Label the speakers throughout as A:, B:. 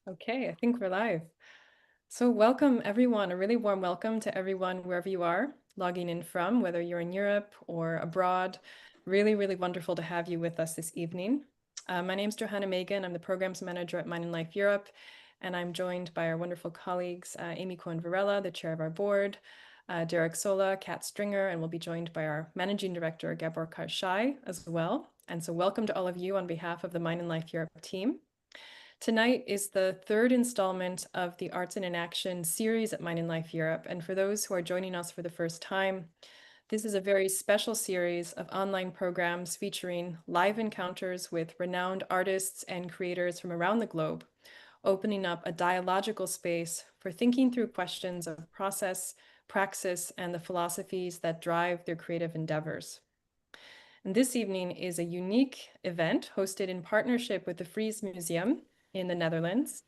A: Okay, I think we're live. So welcome everyone, a really warm welcome to everyone wherever you are logging in from, whether you're in Europe or abroad. Really, really wonderful to have you with us this evening. My name's Johanna Megan. I'm the Programs Manager at Mind and Life Europe, and I'm joined by our wonderful colleagues, Amy Cohen-Varela, the Chair of our board, Derek Sola, Kat Stringer, and we'll be joined by our Managing Director, Gabor Karshai, as well. And so welcome to all of you on behalf of the Mind and Life Europe team. Tonight is the third installment of the Arts Enaction series at Mind and Life Europe. And for those who are joining us for the first time, this is a very special series of online programs featuring live encounters with renowned artists and creators from around the globe, opening up a dialogical space for thinking through questions of process, praxis, and the philosophies that drive their creative endeavors. And this evening is a unique event hosted in partnership with the Fries Museum in the Netherlands,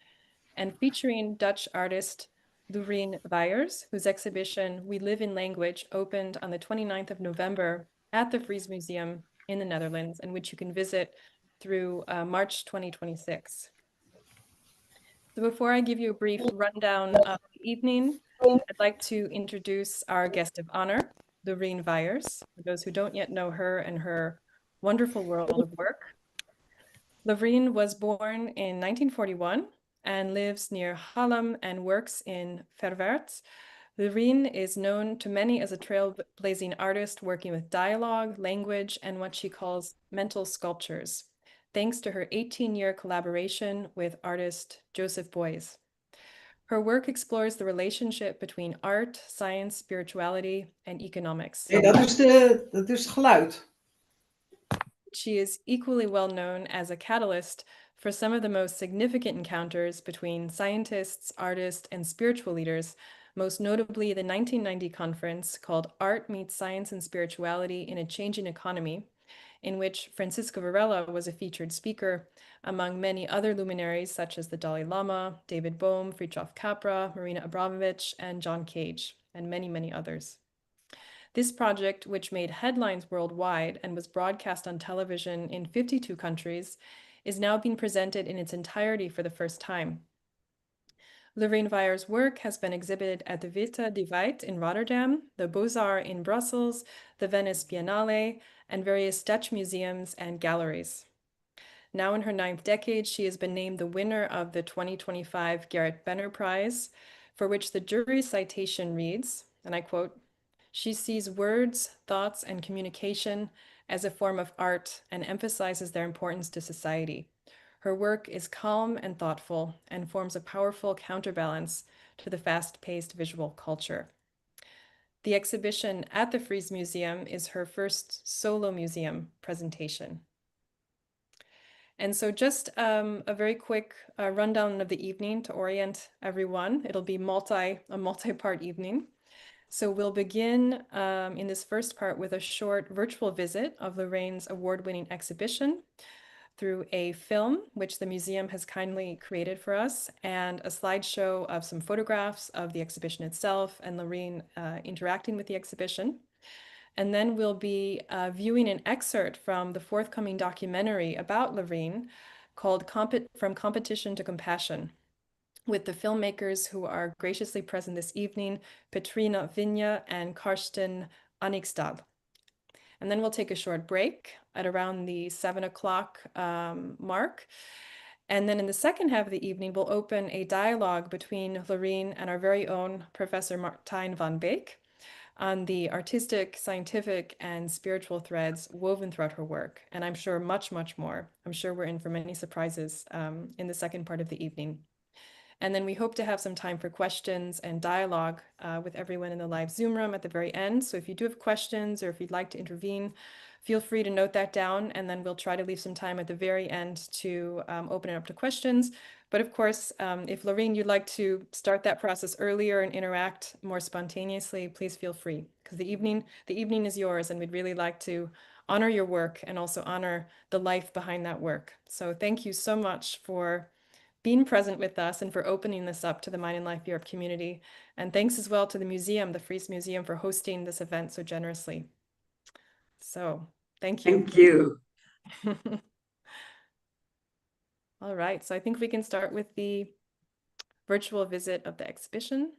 A: and featuring Dutch artist Louwrien Wijers, whose exhibition We Live in Language opened on the 29th of November at the Fries Museum in the Netherlands, and which you can visit through March 2026. So before I give you a brief rundown of the evening, I'd like to introduce our guest of honor, Louwrien Wijers, for those who don't yet know her and her wonderful world of work. Louwrien was born in 1941 and lives near Haarlem and works in Verwerd. Louwrien is known to many as a trailblazing artist working with dialogue, language, and what she calls mental sculptures, thanks to her 18-year collaboration with artist Joseph Beuys. Her work explores the relationship between art, science, spirituality, and economics.
B: Nee, dat is het geluid.
A: She is equally well known as a catalyst for some of the most significant encounters between scientists, artists, and spiritual leaders, most notably the 1990 conference called Art Meets Science and Spirituality in a Changing Economy, in which Francisco Varela was a featured speaker, among many other luminaries such as the Dalai Lama, David Bohm, Fritjof Capra, Marina Abramovich, and John Cage, and many, many others. This project, which made headlines worldwide and was broadcast on television in 52 countries, is now being presented in its entirety for the first time. Louwrien Wijers' work has been exhibited at the Witte de Weit in Rotterdam, the Beaux-Arts in Brussels, the Venice Biennale, and various Dutch museums and galleries. Now in her 9th decade, she has been named the winner of the 2025 Gerrit Benner Prize, for which the jury citation reads, and I quote, "She sees words, thoughts, and communication as a form of art and emphasizes their importance to society. Her work is calm and thoughtful and forms a powerful counterbalance to the fast-paced visual culture." The exhibition at the Fries Museum is her first solo museum presentation. And so just a very quick rundown of the evening to orient everyone. It'll be a multi-part evening. So we'll begin in this first part with a short virtual visit of Louwrien's award-winning exhibition through a film, which the museum has kindly created for us, and a slideshow of some photographs of the exhibition itself and Louwrien interacting with the exhibition. And then we'll be viewing an excerpt from the forthcoming documentary about Louwrien called From Competition to Compassion, with the filmmakers who are graciously present this evening, Petrine, Vinje, and Carsten Aniksdal. And then we'll take a short break at around the 7 o'clock mark. And then in the second half of the evening, we'll open a dialogue between Louwrien and our very own Professor Martijn van Beek on the artistic, scientific, and spiritual threads woven throughout her work. And I'm sure much, much more. I'm sure we're in for many surprises in the second part of the evening. And then we hope to have some time for questions and dialogue with everyone in the live Zoom room at the very end. So if you do have questions or if you'd like to intervene, feel free to note that down, and then we'll try to leave some time at the very end to open it up to questions. But of course, if Louwrien, you'd like to start that process earlier and interact more spontaneously, please feel free, because the evening is yours, and we'd really like to honor your work and also honor the life behind that work. So thank you so much for being present with us and for opening this up to the Mind and Life Europe community. And thanks as well to the museum, the Fries Museum, for hosting this event so generously. So thank you.
B: Thank you.
A: All right, so I think we can start with the virtual visit of the exhibition.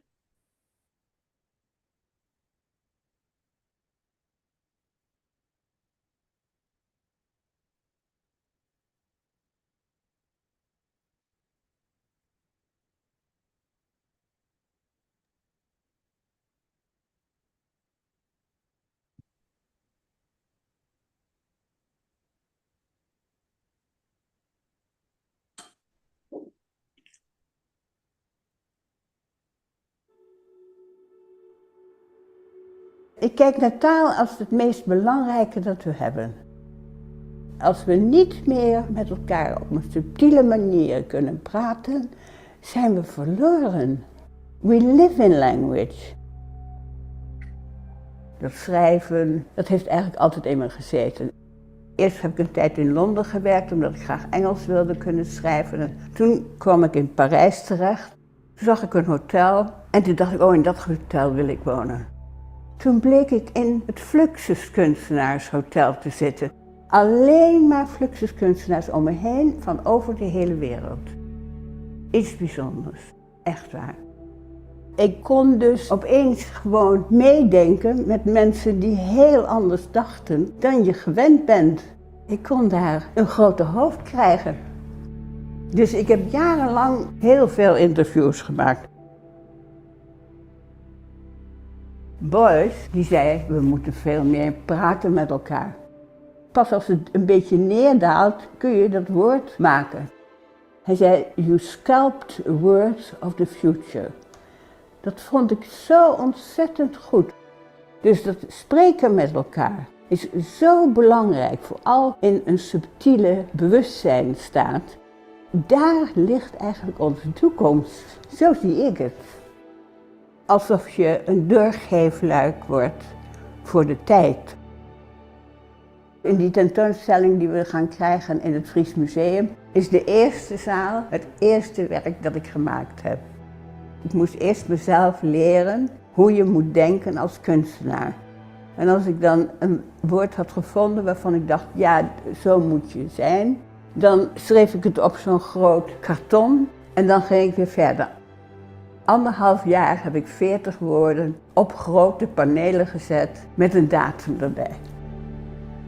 C: Ik kijk naar taal als het meest belangrijke dat we hebben. Als we niet meer met elkaar op een subtiele manier kunnen praten, zijn we verloren. We live in language. Dat schrijven, dat heeft eigenlijk altijd in me gezeten. Eerst heb ik een tijd in Londen gewerkt, omdat ik graag Engels wilde kunnen schrijven. En toen kwam ik in Parijs terecht. Toen zag ik een hotel en toen dacht ik, oh, in dat hotel wil ik wonen. Toen bleek ik in het Fluxus kunstenaarshotel te zitten. Alleen maar Fluxus kunstenaars om me heen, van over de hele wereld. Iets bijzonders, echt waar. Ik kon dus opeens gewoon meedenken met mensen die heel anders dachten dan je gewend bent. Ik kon daar een grote hoofd krijgen. Dus ik heb jarenlang heel veel interviews gemaakt. Beuys, die zei, we moeten veel meer praten met elkaar. Pas als het een beetje neerdaalt, kun je dat woord maken. Hij zei, you sculpt words of the future. Dat vond ik zo ontzettend goed. Dus dat spreken met elkaar is zo belangrijk, vooral in een subtiele bewustzijnstaat. Daar ligt eigenlijk onze toekomst. Zo zie ik het. Alsof je een doorgeefluik wordt voor de tijd. In die tentoonstelling die we gaan krijgen in het Fries Museum is de eerste zaal het eerste werk dat ik gemaakt heb. Ik moest eerst mezelf leren hoe je moet denken als kunstenaar. En als ik dan een woord had gevonden waarvan ik dacht, ja, zo moet je zijn, dan schreef ik het op zo'n groot karton en dan ging ik weer verder. 1,5 jaar heb ik 40 woorden op grote panelen gezet met een datum erbij.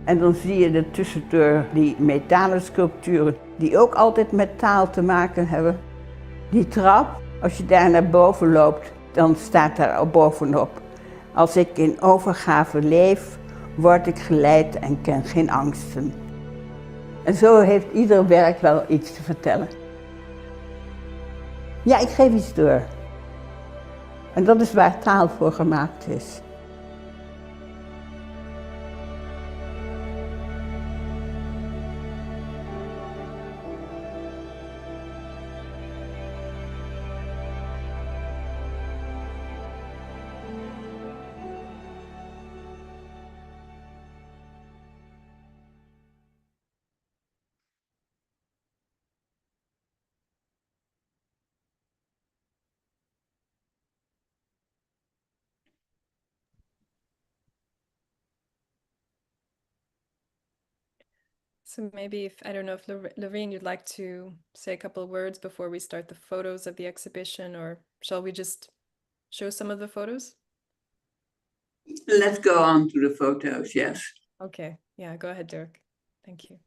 C: En dan zie je er tussendoor die metalen sculpturen die ook altijd met taal te maken hebben. Die trap, als je daar naar boven loopt, dan staat daar bovenop. Als ik in overgave leef, word ik geleid en ken geen angsten. En zo heeft ieder werk wel iets te vertellen. Ja, ik geef iets door. En dat is waar taal voor gemaakt is.
A: So maybe if, I don't know if Louwrien, you'd like to say a couple of words before we start the photos of the exhibition, or shall we just show some of the photos?
C: Let's go on to the photos, yes.
A: Okay, yeah, go ahead, Dirk. Thank you.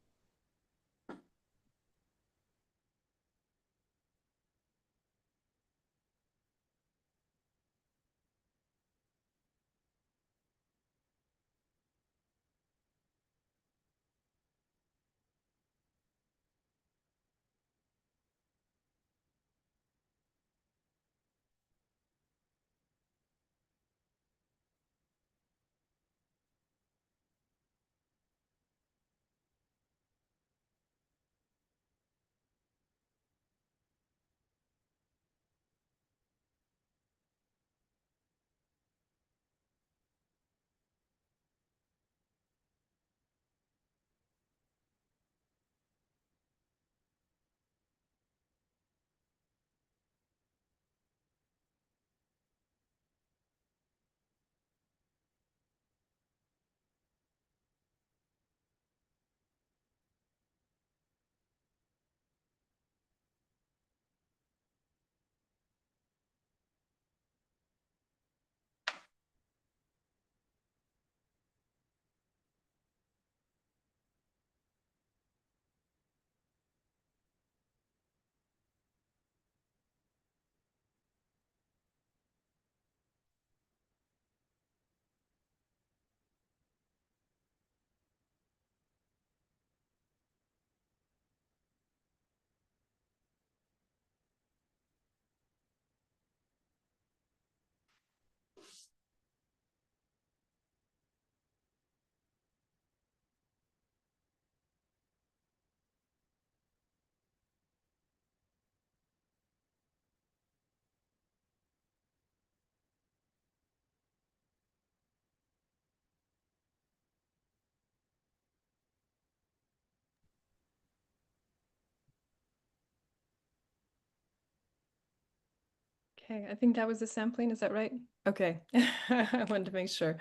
A: Okay, I think that was the sampling, is that right? Okay, I wanted to make sure.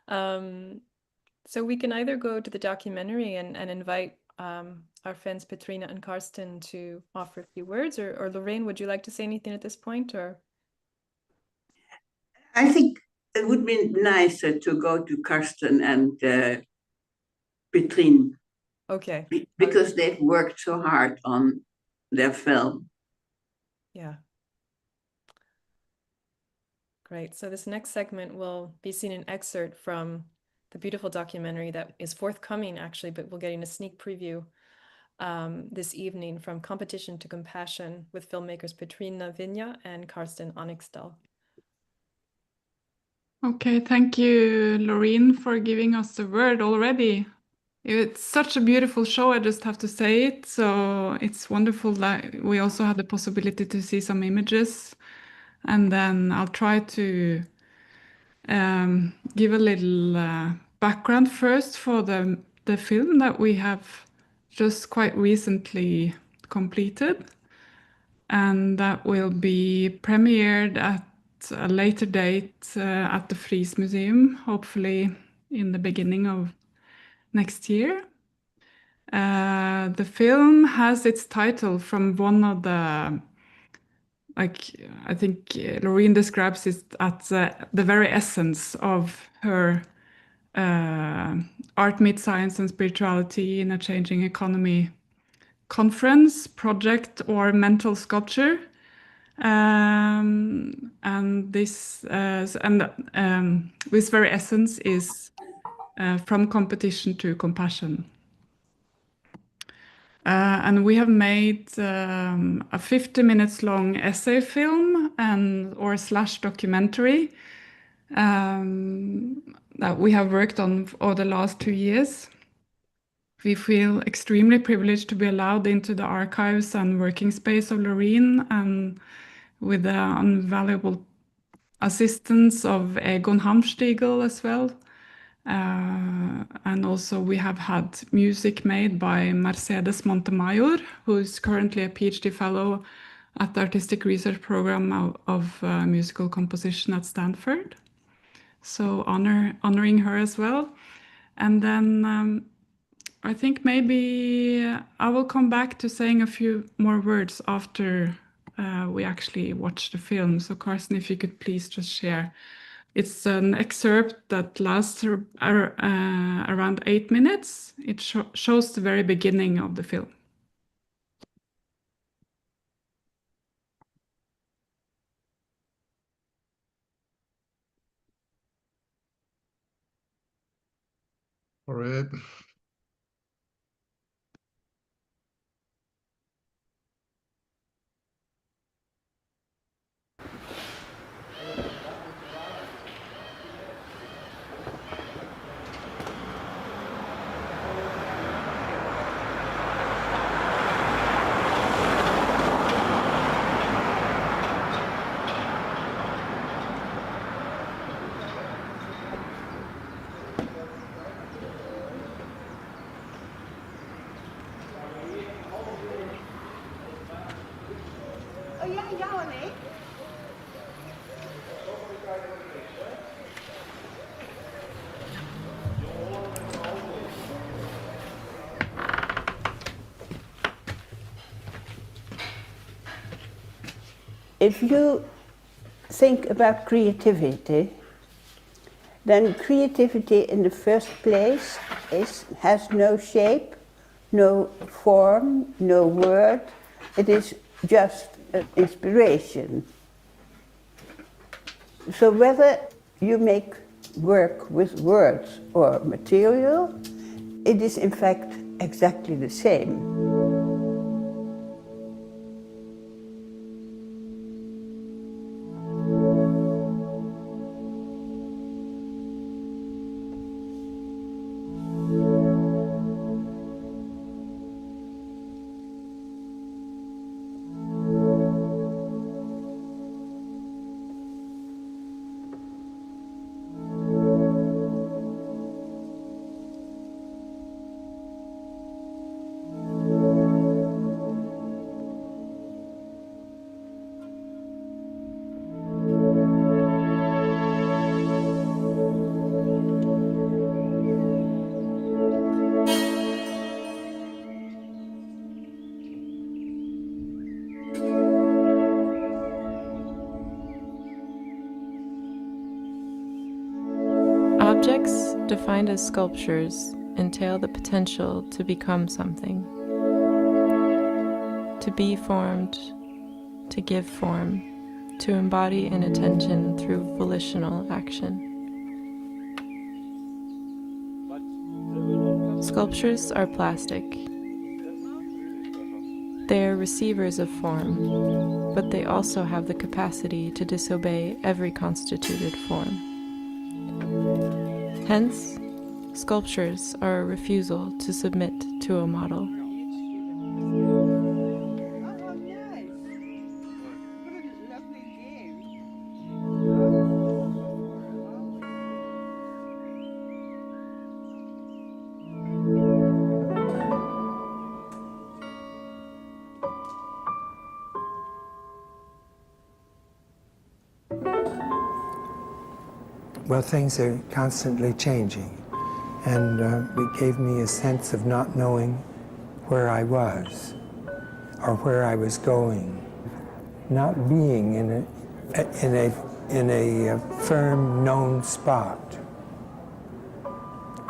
A: So we can either go to the documentary and invite our friends Petrine and Carsten to offer a few words, or Louwrien, would you like to say anything at this point, or?
C: I think it would be nicer to go to Carsten and Petrine
A: Okay,
C: because they've worked so hard on their film.
A: yeah. Great. So this next segment will be seen an excerpt from the beautiful documentary that is forthcoming, actually, but we're getting a sneak preview this evening, From Competition to Compassion, with filmmakers Petrine, Vinje and Carsten Aniksdal.
D: Okay, thank you, Louwrien, for giving us the word already. It's such a beautiful show, I just have to say it. So it's wonderful that we also had the possibility to see some images. And then I'll try to give a little background first for the film that we have just quite recently completed. And that will be premiered at a later date at the Fries Museum, hopefully in the beginning of next year. The film has its title from one of the, I think Louwrien describes it at the very essence of her Art Meets Science and Spirituality in a Changing Economy conference, project, or mental sculpture. And this very essence is from competition to compassion. And we have made a 50 minutes long essay film or slash documentary that we have worked on over the last 2 years. We feel extremely privileged to be allowed into the archives and working space of Louwrien, and with the invaluable assistance of Egon Hamstiegel as well. And also we have had music made by Mercedes Montemayor, who is currently a PhD fellow at the Artistic Research Program of Musical Composition at Stanford. So honoring her as well. And then I think maybe I will come back to saying a few more words after we actually watch the film. So Carsten, if you could please just share. It's an excerpt that lasts around 8 minutes. It shows the very beginning of the film.
E: All right.
C: If you think about creativity, then creativity in the first place has no shape, no form, no word. It is just an inspiration. So whether you make work with words or material, it is in fact exactly the same.
F: defined as sculptures, entail the potential to become something, to be formed, to give form, to embody an intention through volitional action. Sculptures are plastic. They are receivers of form, but they also have the capacity to disobey every constituted form. Hence, sculptures are a refusal to submit to a model.
G: Well, things are constantly changing, and it gave me a sense of not knowing where I was or where I was going. Not being in a firm, known spot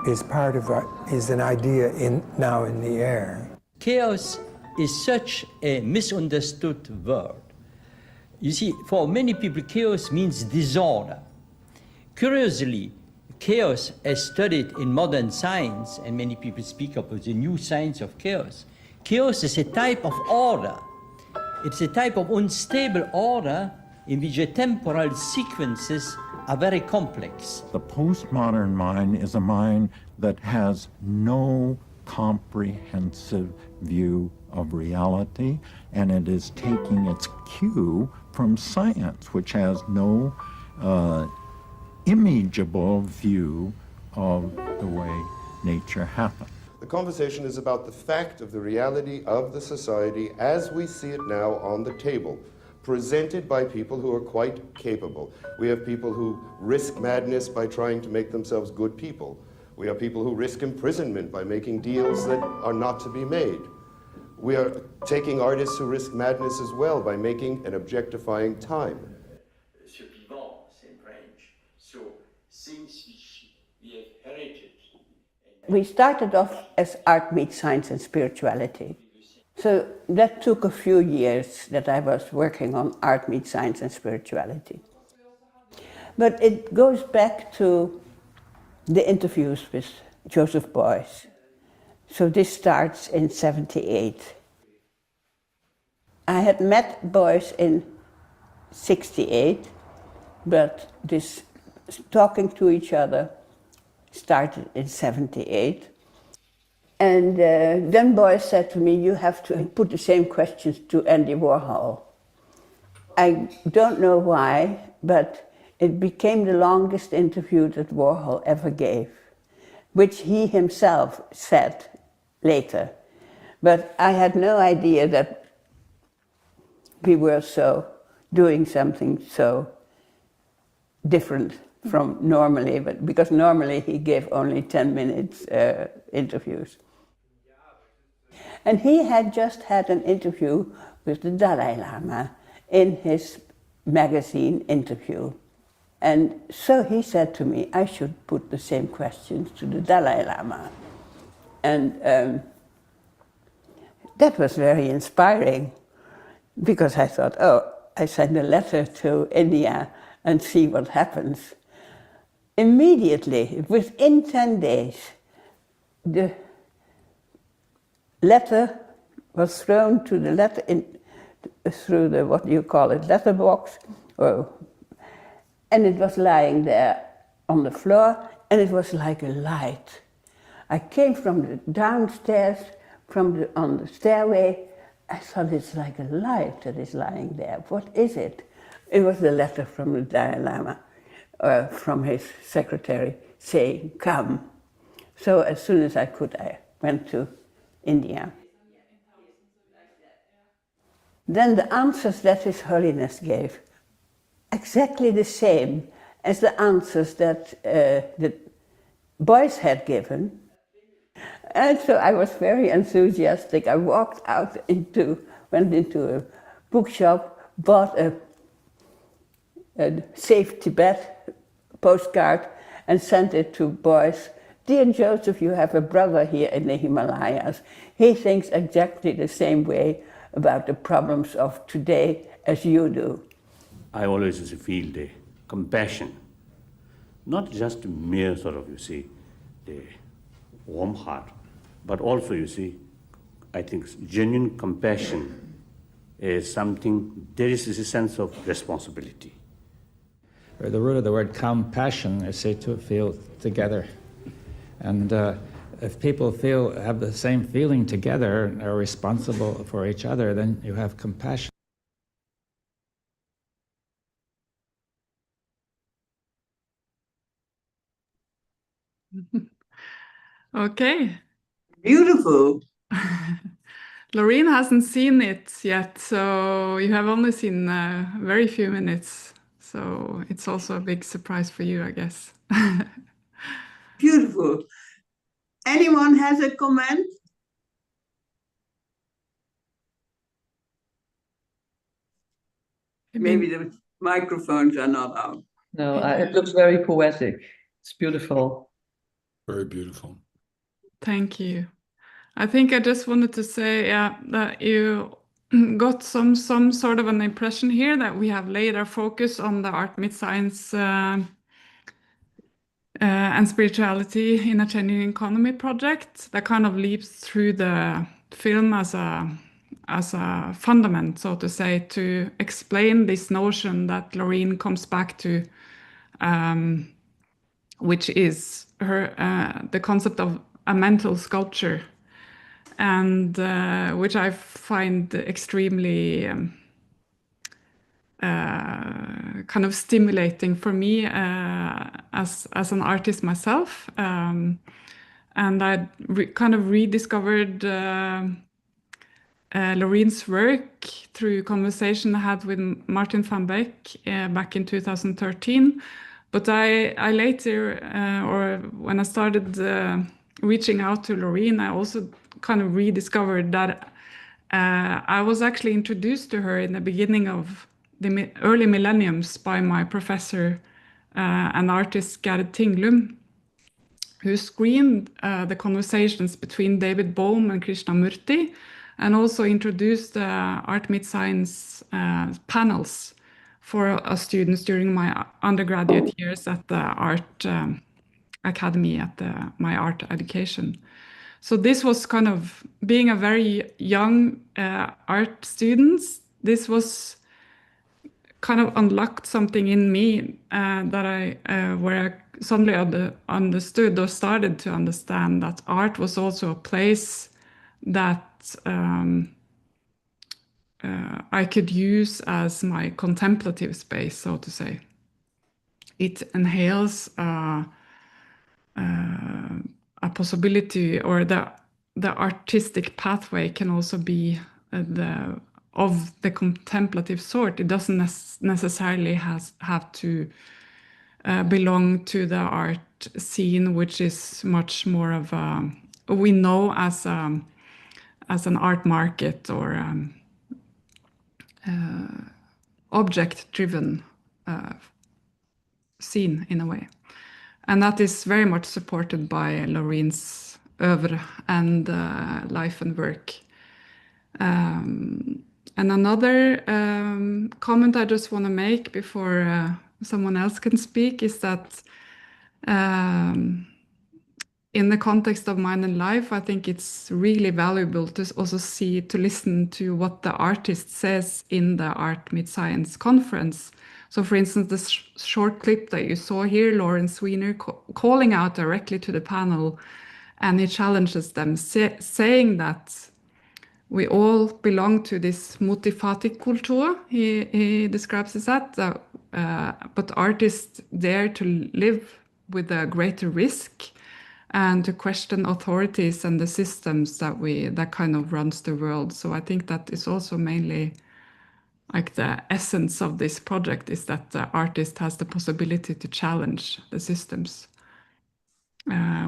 G: is part of is an idea now in the air.
H: Chaos is such a misunderstood word. You see, for many people, chaos means disorder. Curiously, chaos, as studied in modern science, and many people speak of the new science of chaos, chaos is a type of order. It's a type of unstable order in which the temporal sequences are very complex.
I: The postmodern mind is a mind that has no comprehensive view of reality, and it is taking its cue from science, which has no imageable view of the way nature happens.
J: The conversation is about the fact of the reality of the society as we see it now on the table, presented by people who are quite capable. We have people who risk madness by trying to make themselves good people. We have people who risk imprisonment by making deals that are not to be made. We are taking artists who risk madness as well by making and objectifying time. Things which we have herited.
C: We started off as art meets science and spirituality. So that took a few years that I was working on art meets science and spirituality. But it goes back to the interviews with Joseph Beuys. So this starts in '78. I had met Beuys in '68, but this talking to each other started in '78. And then Beuys said to me, you have to put the same questions to Andy Warhol. I don't know why, but it became the longest interview that Warhol ever gave, which he himself said later. But I had no idea that we were doing something so different from normally, but because normally he gave only 10 minutes interviews. And he had just had an interview with the Dalai Lama in his magazine Interview. And so he said to me, I should put the same questions to the Dalai Lama. And that was very inspiring, because I thought, I send a letter to India and see what happens. Immediately, within 10 days, the letter was thrown to the through the, what do you call it, letterbox, and it was lying there on the floor, and it was like a light. I came from the downstairs, on the stairway. I thought, it's like a light that is lying there. What is it? It was the letter from the Dalai Lama, from his secretary, saying, come. So as soon as I could, I went to India. Then the answers that His Holiness gave, exactly the same as the answers that Beuys had given. And so I was very enthusiastic. I went into a bookshop, bought a Save Tibet postcard, and sent it to Beuys. Dear Joseph, you have a brother here in the Himalayas. He thinks exactly the same way about the problems of today as you do.
K: I always feel the compassion, not just mere sort of, the warm heart, but also, I think genuine compassion is something, there is a sense of responsibility.
L: The root of the word compassion is to feel together. And if people have the same feeling together and are responsible for each other, then you have compassion.
D: Okay.
B: Beautiful.
D: Louwrien hasn't seen it yet, so you have only seen very few minutes. So it's also a big surprise for you, I guess.
B: Beautiful. Anyone has a comment? Maybe the microphones are not on.
M: No, it looks very poetic. It's beautiful.
E: Very beautiful.
D: Thank you. I think I just wanted to say, that you got some sort of an impression here that we have laid our focus on the art, myth, science, and spirituality in a changing economy project that kind of leaps through the film as a fundament, so to say, to explain this notion that Louwrien comes back to, which is the concept of a mental sculpture, and which I find extremely kind of stimulating for me as an artist myself. And I kind of rediscovered Louwrien's work through conversation I had with Martijn van Beek back in 2013. But I later, or when I started reaching out to Louwrien, I also kind of rediscovered that I was actually introduced to her in the beginning of the early millenniums by my professor and artist Gerrit Tinglum, who screened the conversations between David Bohm and Krishnamurti, and also introduced art, myth, science panels for students during my undergraduate years at the Art Academy at my art education. So this was kind of, being a very young art student, this was kind of unlocked something in me that where I suddenly understood or started to understand that art was also a place that I could use as my contemplative space, so to say. It inhales a possibility, or the artistic pathway can also be of the contemplative sort. It doesn't necessarily have to belong to the art scene, which is much more of we know as an art market or object-driven scene in a way. And that is very much supported by Louwrien's oeuvre and life and work. And another comment I just want to make before someone else can speak is that in the context of Mind and Life, I think it's really valuable to also to listen to what the artist says in the Art Myth Science conference. So for instance, this short clip that you saw here, Lawrence Weiner calling out directly to the panel, and he challenges them, saying that we all belong to this multifatikkultur, he describes it as, but artists dare to live with a greater risk and to question authorities and the systems that kind of runs the world. So I think that is also mainly like the essence of this project, is that the artist has the possibility to challenge the systems,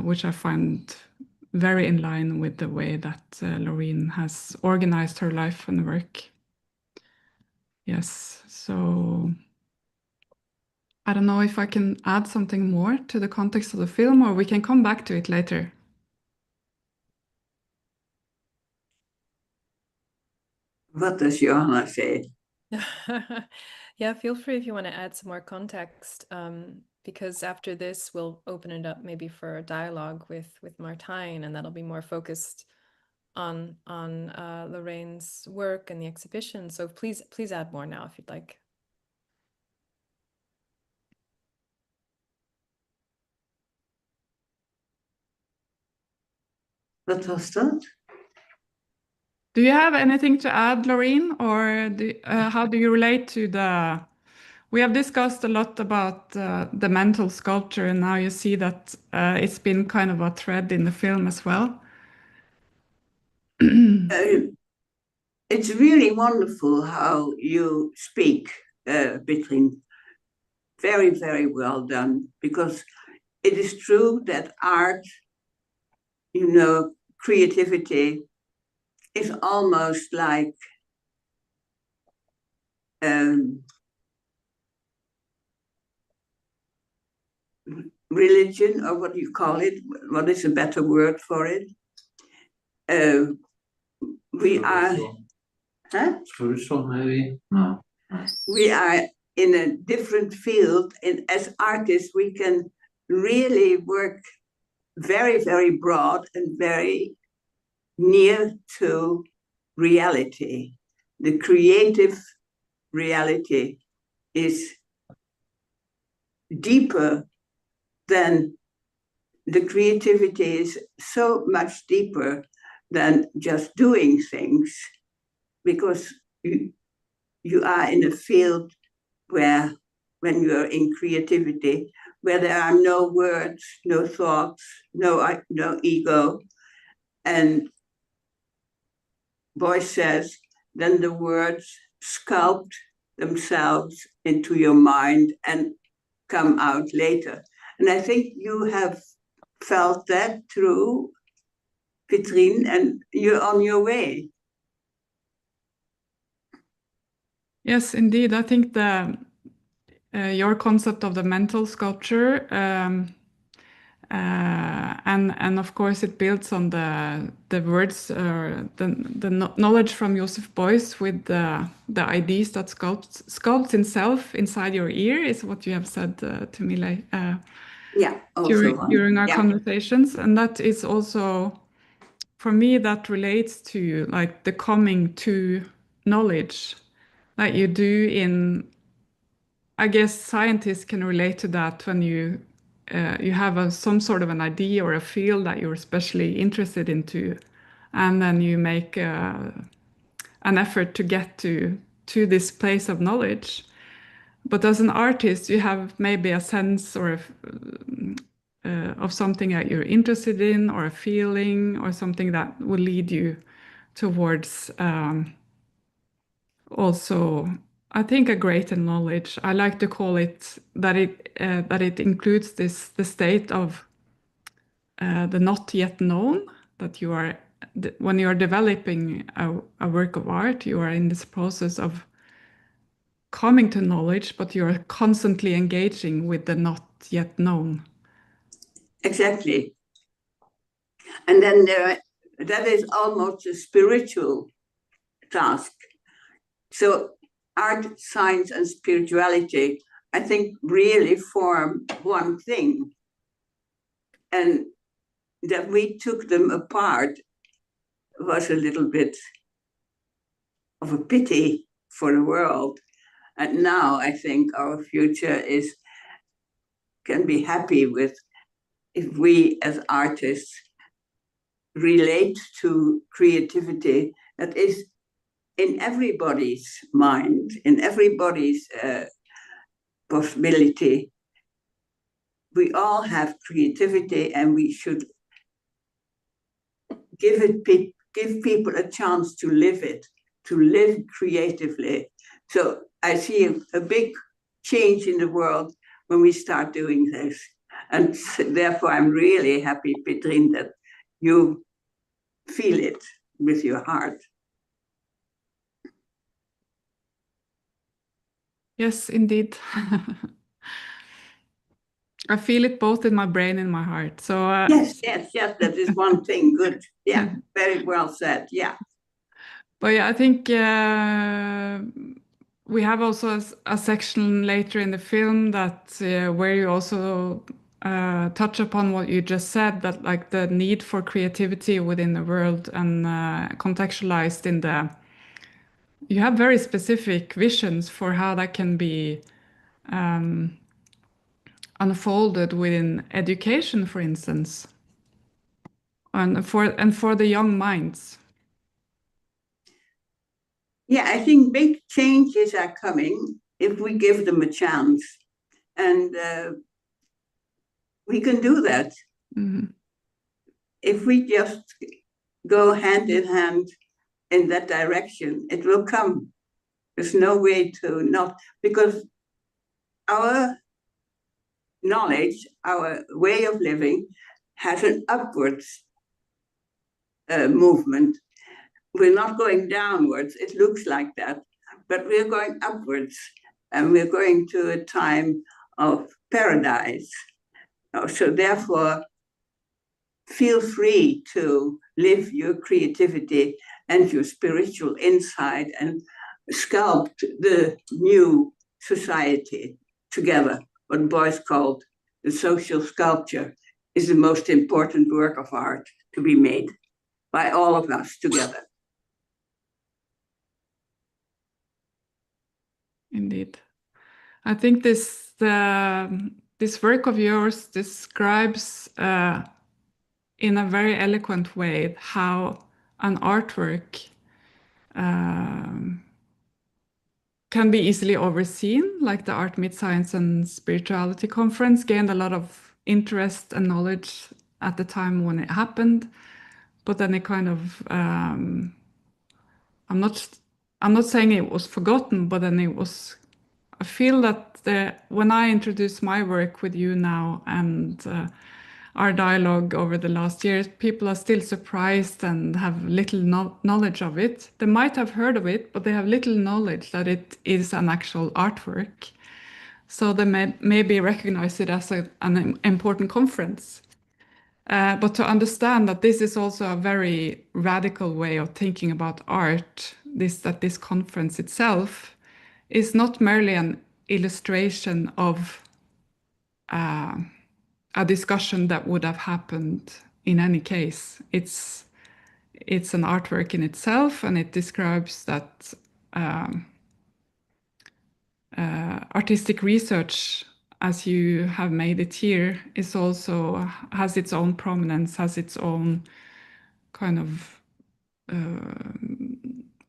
D: which I find very in line with the way that Louwrien has organized her life and work. Yes, so I don't know if I can add something more to the context of the film, or we can come back to it later.
B: What does Johanna say?
A: Yeah, feel free if you want to add some more context, because after this we'll open it up maybe for a dialogue with Martijn, and that'll be more focused on Louwrien's work and the exhibition. So please add more now if you'd like.
B: What was that?
D: Do you have anything to add, Louwrien, or how do you relate to the? We have discussed a lot about the mental sculpture, and now you see that it's been kind of a thread in the film as well.
B: It's really wonderful how you speak, Petrine. Very, very well done, because it is true that art, creativity is almost like religion, or what do you call it? What is a better word for it? We are,
N: spiritual, maybe. No.
B: We are in a different field, and as artists, we can really work very, very broad and very near to reality. The creative reality is deeper than the creativity is so much deeper than just doing things, because you are in a field where, when you're in creativity, where there are no words, no thoughts, no ego. And Beuys says, then the words sculpt themselves into your mind and come out later. And I think you have felt that through Petrine, and you're on your way.
D: Yes, indeed. I think your concept of the mental sculpture, and of course it builds on the words, the knowledge from Joseph Beuys with the ideas that sculpts himself inside your ear, is what you have said to me during our conversations. And that is also, for me, that relates to like the coming to knowledge that you do in, I guess scientists can relate to that when you have some sort of an idea or a field that you're especially interested into, and then you make an effort to get to this place of knowledge. But as an artist, you have maybe a sense or of something that you're interested in, or a feeling, or something that will lead you towards also, I think, a greater knowledge. I like to call it that it includes the state of the not yet known, that you are, when you are developing a work of art, you are in this process of coming to knowledge, but you are constantly engaging with the not yet known.
B: Exactly. And then that is almost a spiritual task. So art, science, and spirituality, I think, really form one thing. And that we took them apart was a little bit of a pity for the world. And now I think our future can be happy with if we as artists relate to creativity that is in everybody's mind, in everybody's possibility. We all have creativity, and we should give people a chance to live it, to live creatively. So I see a big change in the world when we start doing this. And therefore, I'm really happy, Petrine, that you feel it with your heart.
D: Yes, indeed. I feel it both in my brain and my heart. So
B: yes, that is one thing. Good. Yeah, very well said. Yeah.
D: But yeah, I think we have also a section later in the film that where you also touch upon what you just said, that like the need for creativity within the world and contextualized in the. You have very specific visions for how that can be unfolded within education, for instance, and for the young minds.
B: Yeah, I think big changes are coming if we give them a chance, and we can do that.
D: Mm-hmm.
B: If we just go hand in hand in that direction, it will come. There's no way to not, because our knowledge, our way of living has an upwards movement. We're not going downwards. It looks like that, but we're going upwards, and we're going to a time of paradise. So therefore, feel free to live your creativity and your spiritual insight and sculpt the new society together. What Beuys called the social sculpture is the most important work of art to be made by all of us together.
D: Indeed. I think this work of yours describes in a very eloquent way how an artwork can be easily overseen, like the Art Meets Science and Spirituality conference gained a lot of interest and knowledge at the time when it happened, but then it kind of I'm not saying it was forgotten, but then it was. I feel that when I introduce my work with you now and our dialogue over the last years, people are still surprised and have little knowledge of it. They might have heard of it, but they have little knowledge that it is an actual artwork. So they maybe recognize it as an important conference. But to understand that this is also a very radical way of thinking about art, that this conference itself is not merely an illustration of a discussion that would have happened in any case. It's an artwork in itself, and it describes that artistic research, as you have made it here, is also has its own prominence, has its own kind of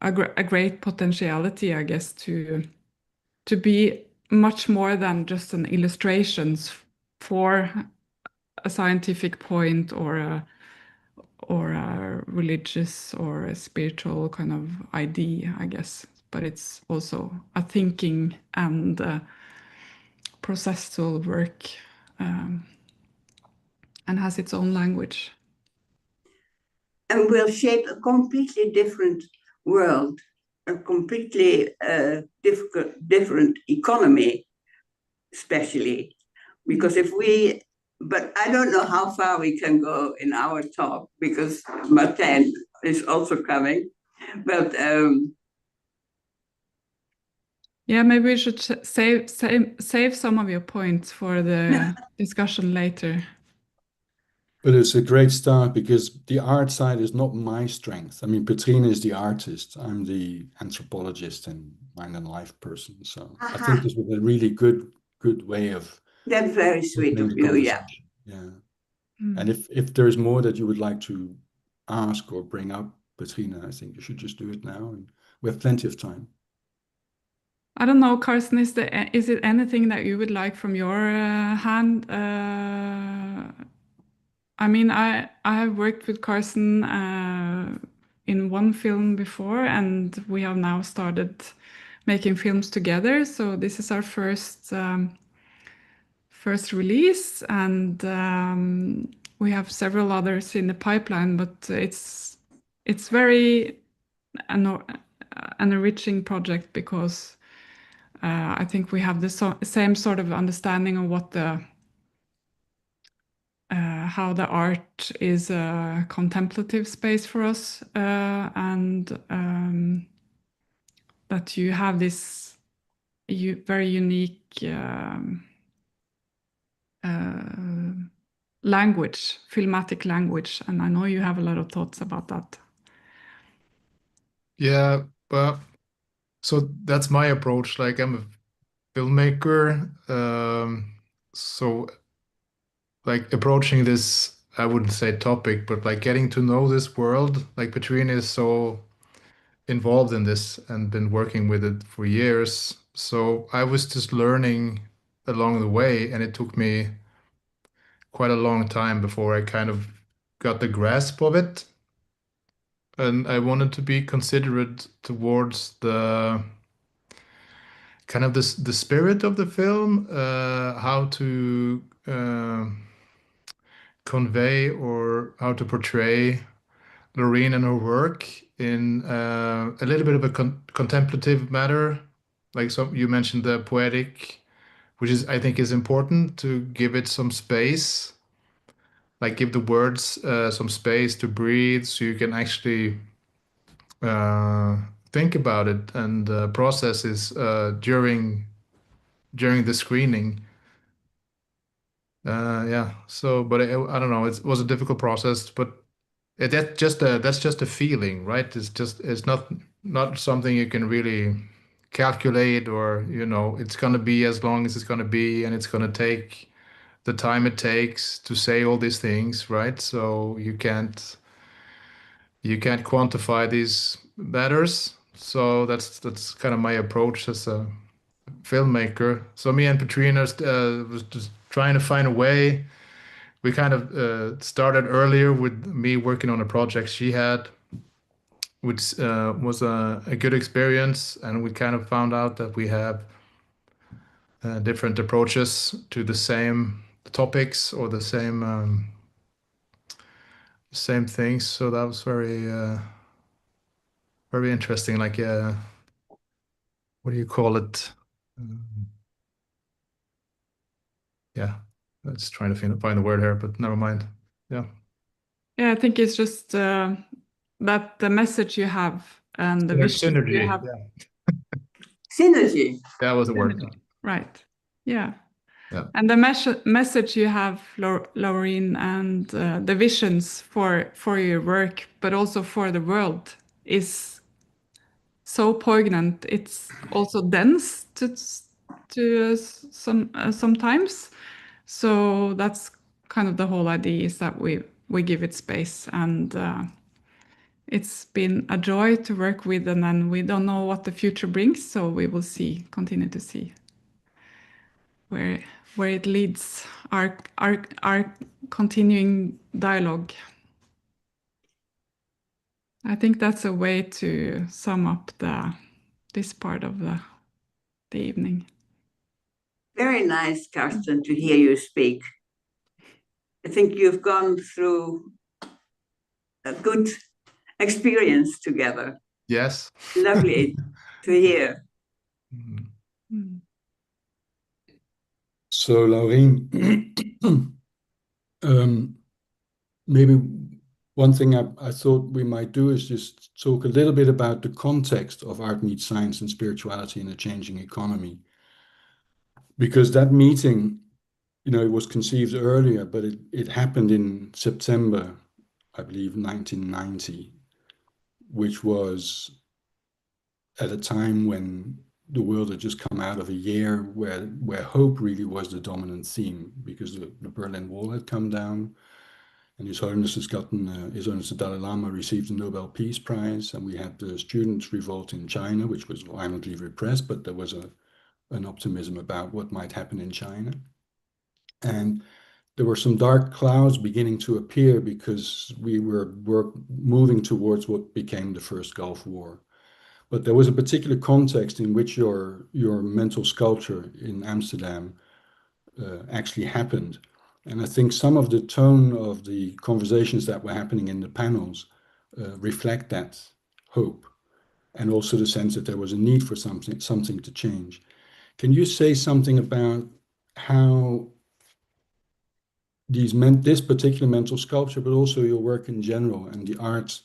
D: a great potentiality, I guess, to be much more than just an illustrations for a scientific point or a religious or a spiritual kind of idea, I guess. But it's also a thinking and processual work, and has its own language.
B: And will shape a completely different world, a completely different economy, especially. Because but I don't know how far we can go in our talk, because Martijn is also coming. But
D: yeah, maybe we should save some of your points for the discussion later.
E: But it's a great start, because the art side is not my strength. I mean, Petrine is the artist. I'm the anthropologist and mind and life person. So I think this was a really good way of.
B: That's very sweet of you, yeah.
E: Yeah. And if there's more that you would like to ask or bring up, Petrine, I think you should just do it now. And we have plenty of time.
D: I don't know, Carsten, is it anything that you would like from your hand? I mean, I have worked with Carsten in one film before, and we have now started making films together. So this is our first release, and we have several others in the pipeline. But it's very an enriching project, because I think we have the same sort of understanding of what the how the art is a contemplative space for us, and that you have this very unique language, filmatic language, and I know you have a lot of thoughts about that.
O: Yeah, but so that's my approach. Like, I'm a filmmaker, so like approaching this, I wouldn't say topic, but like getting to know this world. Like Petrine is so involved in this and been working with it for years. So I was just learning along the way, and it took me quite a long time before I kind of got the grasp of it. And I wanted to be considerate towards the kind of the spirit of the film, how to convey or how to portray Louwrien and her work in a little bit of a contemplative matter. Like you mentioned the poetic, which is, I think, is important to give it some space, like give the words some space to breathe, so you can actually think about it and processes during the screening. Yeah. So, but I don't know. It was a difficult process, but that's just a feeling, right? It's not something you can really calculate, or it's gonna be as long as it's gonna be, and it's gonna take the time it takes to say all these things, right? So you can't quantify these matters. So that's kind of my approach as a filmmaker. So me and Petrine was just trying to find a way. We kind of started earlier with me working on a project she had, which was a good experience, and we kind of found out that we have different approaches to the same topics or the same things. So that was very interesting. Like, what do you call it? Yeah, I'm just trying to find the word here, but never mind. Yeah.
D: Yeah, I think it's just that the message you have and the vision
O: synergy.
D: you have.
O: Yeah.
B: Synergy.
O: That was the word.
D: Right. Yeah.
O: Yeah.
D: And the message you have, Louwrien, and the visions for your work, but also for the world, is so poignant. It's also dense to sometimes. So that's kind of the whole idea, is that we give it space, and it's been a joy to work with, and then we don't know what the future brings, so we will continue to see where it leads our continuing dialogue. I think that's a way to sum up this part of the evening.
B: Very nice, Carsten, to hear you speak. I think you've gone through a good experience together.
O: Yes.
B: Lovely to hear.
E: So, Louwrien, maybe one thing I thought we might do is just talk a little bit about the context of art meets science and spirituality in a changing economy. Because that meeting, it was conceived earlier, but it happened in September, I believe, 1990, which was at a time when the world had just come out of a year where hope really was the dominant theme, because the Berlin Wall had come down, and His Holiness His Holiness the Dalai Lama received the Nobel Peace Prize, and we had the students' revolt in China, which was violently repressed, but there was an optimism about what might happen in China. And there were some dark clouds beginning to appear, because we were moving towards what became the first Gulf War. But there was a particular context in which your mental sculpture in Amsterdam actually happened. And I think some of the tone of the conversations that were happening in the panels reflect that hope, and also the sense that there was a need for something to change. Can you say something about how this particular mental sculpture, but also your work in general and the arts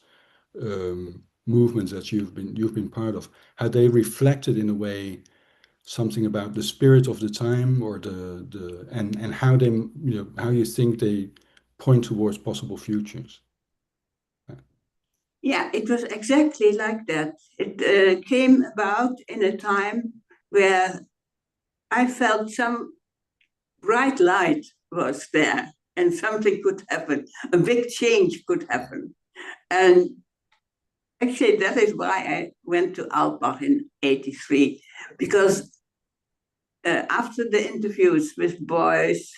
E: movements that you've been part of, had they reflected in a way something about the spirit of the time, or and how they, how you think they point towards possible futures?
B: Yeah, it was exactly like that. It came about in a time where I felt some bright light was there and something could happen. A big change could happen. And actually, that is why I went to Alpbach in '83, because after the interviews with Beuys,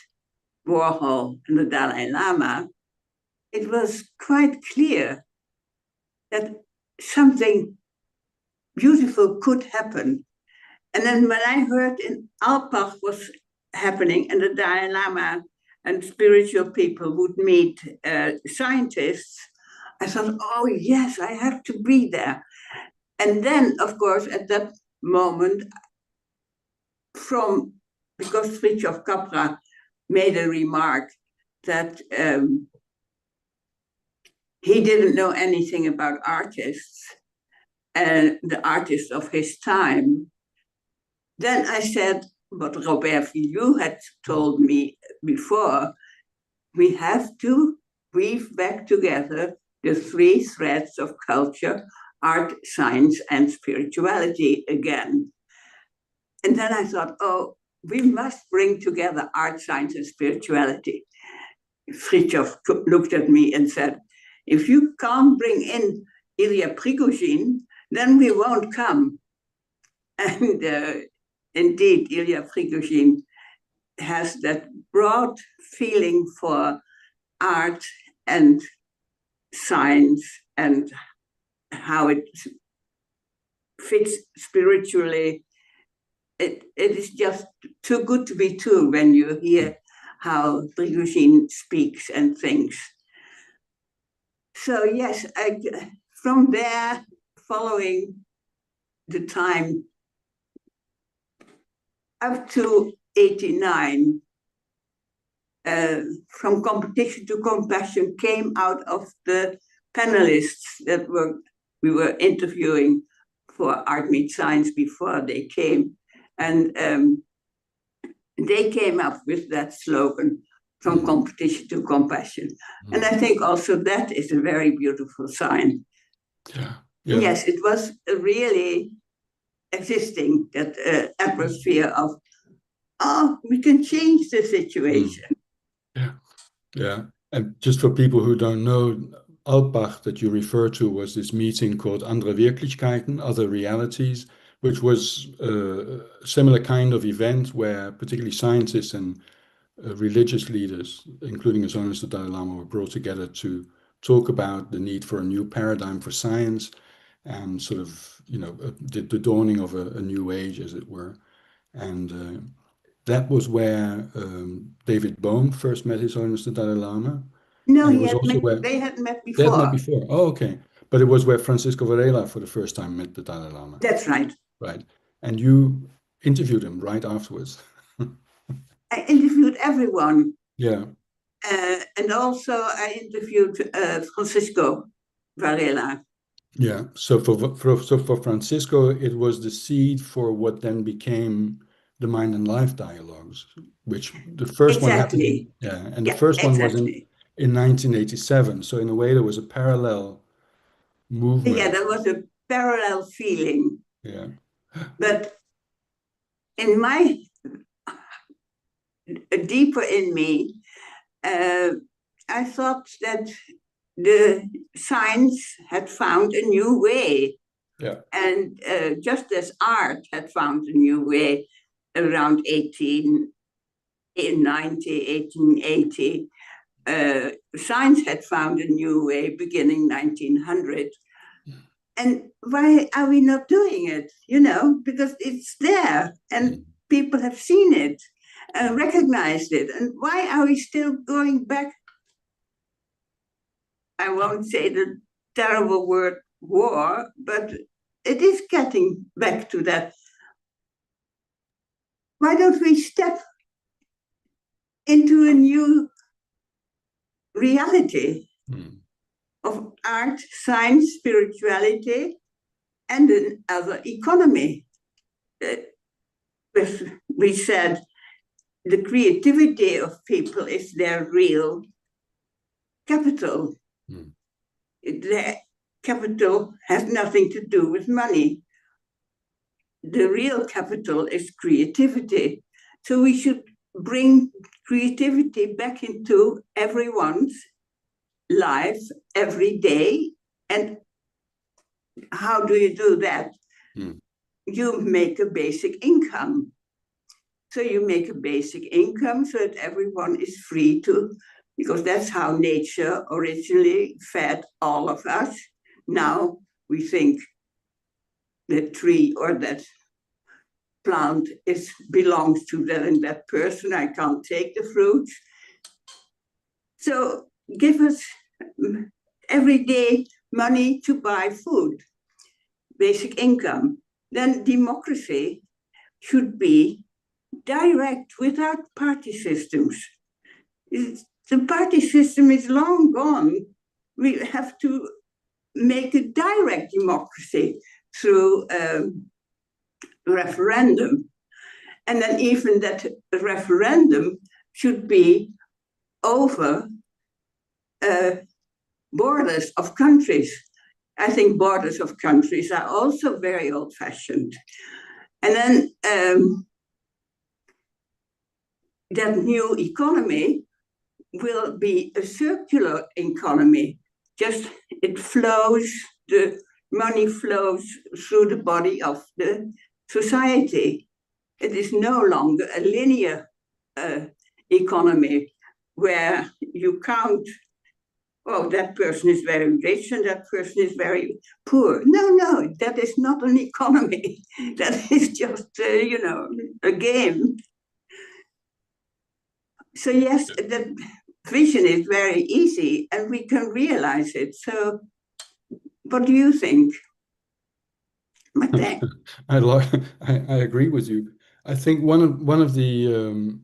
B: Warhol, and the Dalai Lama, it was quite clear that something beautiful could happen. And then when I heard in Alpbach was happening, and the Dalai Lama and spiritual people would meet scientists, I thought, oh yes, I have to be there. And then, of course, at that moment, because Fritjof Capra made a remark that he didn't know anything about artists and the artists of his time. Then I said, what Robert Viljoux had told me before, we have to weave back together the three threads of culture, art, science, and spirituality again. And then I thought, oh, we must bring together art, science, and spirituality. Fritjof looked at me and said, if you can't bring in Ilya Prigozhin, then we won't come. And indeed, Ilya Prigozhin has that broad feeling for art and science and how it fits spiritually. It is just too good to be true when you hear how Prigozhin speaks and thinks. So yes, from there, following the time up to '89, from competition to compassion came out of the panelists that we were interviewing for Art Meets Science before they came. And they came up with that slogan, from competition to compassion. And I think also that is a very beautiful sign.
E: Yeah.
B: Yes, it was really existing, that atmosphere of, oh, we can change the situation.
E: Yeah. And just for people who don't know, Alpbach that you refer to was this meeting called Andere Wirklichkeiten, Other Realities, which was a similar kind of event where particularly scientists and religious leaders, including His Holiness the Dalai Lama, were brought together to talk about the need for a new paradigm for science and sort of, the dawning of a new age, as it were. And that was where David Bohm first met His Holiness the Dalai Lama.
B: No,
E: they
B: had met before.
E: They had met before. Oh, okay. But it was where Francisco Varela for the first time met the Dalai Lama.
B: That's right.
E: Right. And you interviewed him right afterwards.
B: I interviewed everyone.
E: Yeah.
B: And also I interviewed Francisco Varela.
E: Yeah. So for Francisco, it was the seed for what then became the Mind and Life dialogues, which the first one happened. And the first one was in 1987. So in a way, there was a parallel movement.
B: Yeah, there was a parallel feeling.
E: Yeah.
B: But deeper in me, I thought that the science had found a new way.
E: Yeah.
B: And just as art had found a new way around 1880, science had found a new way beginning 1900. And why are we not doing it? Because it's there and people have seen it and recognized it. And why are we still going back? I won't say the terrible word war, but it is getting back to that. Why don't we step into a new reality of art, science, spirituality, and another economy. We said the creativity of people is their real capital. Their capital has nothing to do with money. The real capital is creativity. So we should bring creativity back into everyone's life every day. And how do you do that? You make a basic income. So you make a basic income so that everyone is free to, because that's how nature originally fed all of us. Now we think that tree or that plant belongs to that and that person. I can't take the fruits. So give us every day money to buy food, basic income. Then democracy should be direct, without party systems. The party system is long gone. We have to make a direct democracy through referendum. And then even that referendum should be over borders of countries. I think borders of countries are also very old-fashioned. And then that new economy will be a circular economy. Just it flows, the money flows through the body of the society. It is no longer a linear economy where you count, oh, that person is very rich and that person is very poor. No, that is not an economy. That is just, a game. So yes, that vision is very easy and we can realize it. So what do you think, Martijn?
E: I agree with you. I think one of the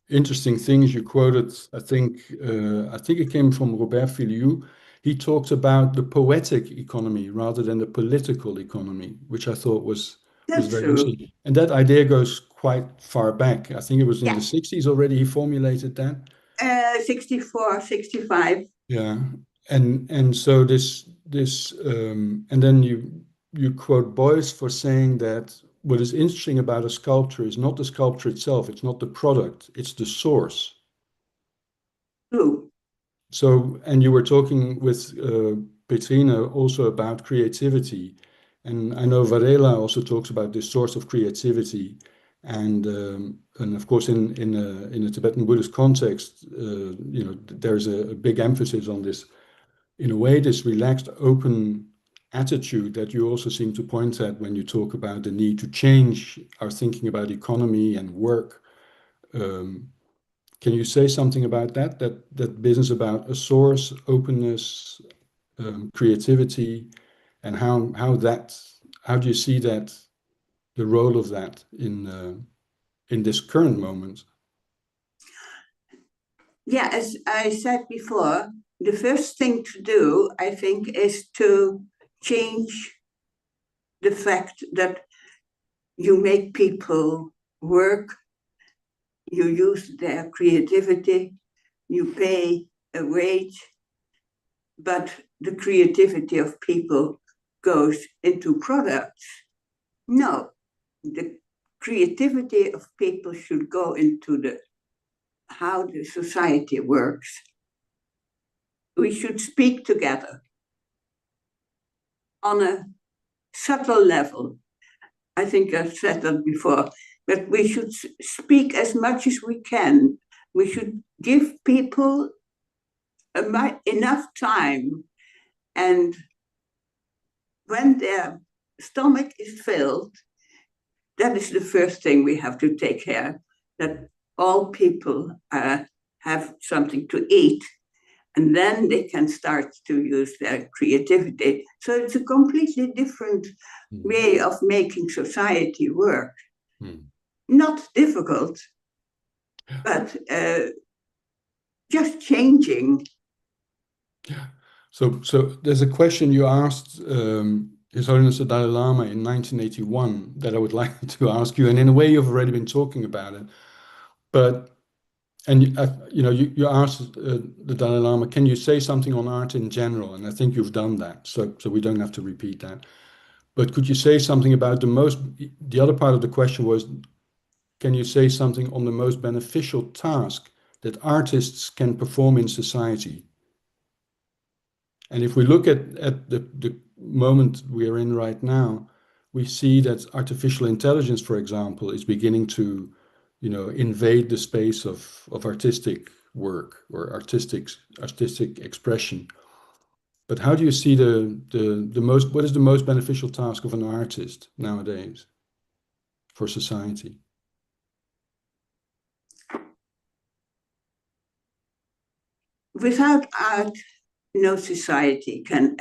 E: interesting things you quoted, I think it came from Robert Filiou. He talked about the poetic economy rather than the political economy, which I thought was very interesting. And that idea goes quite far back. I think it was in the 60s already he formulated that.
B: 64, 65.
E: Yeah, and so this and then you quote Beuys for saying that what is interesting about a sculpture is not the sculpture itself, it's not the product, it's the source.
B: True.
E: So, and you were talking with Petrine also about creativity, and I know Varela also talks about this source of creativity, and of course in a Tibetan Buddhist context, there's a big emphasis on this. In a way, this relaxed, open attitude that you also seem to point at when you talk about the need to change our thinking about economy and work. Can you say something about that business about a source, openness, creativity, and how do you see that, the role of that in this current moment?
B: Yeah, as I said before, the first thing to do, I think, is to change the fact that you make people work, you use their creativity, you pay a wage, but the creativity of people goes into products. No, the creativity of people should go into how the society works. We should speak together on a subtle level. I think I've said that before, but we should speak as much as we can. We should give people enough time, and when their stomach is filled, that is the first thing we have to take care, that all people have something to eat, and then they can start to use their creativity. So it's a completely different way of making society work. Not difficult, but just changing.
E: Yeah. So there's a question you asked His Holiness the Dalai Lama in 1981 that I would like to ask you, and in a way you've already been talking about it. But you asked the Dalai Lama, can you say something on art in general? And I think you've done that, so we don't have to repeat that. But could you say something about the other part of the question was, can you say something on the most beneficial task that artists can perform in society? And if we look at the moment we are in right now, we see that artificial intelligence, for example, is beginning to, invade the space of artistic work or artistic expression. But how do you see what is the most beneficial task of an artist nowadays for society?
B: Without art, no society can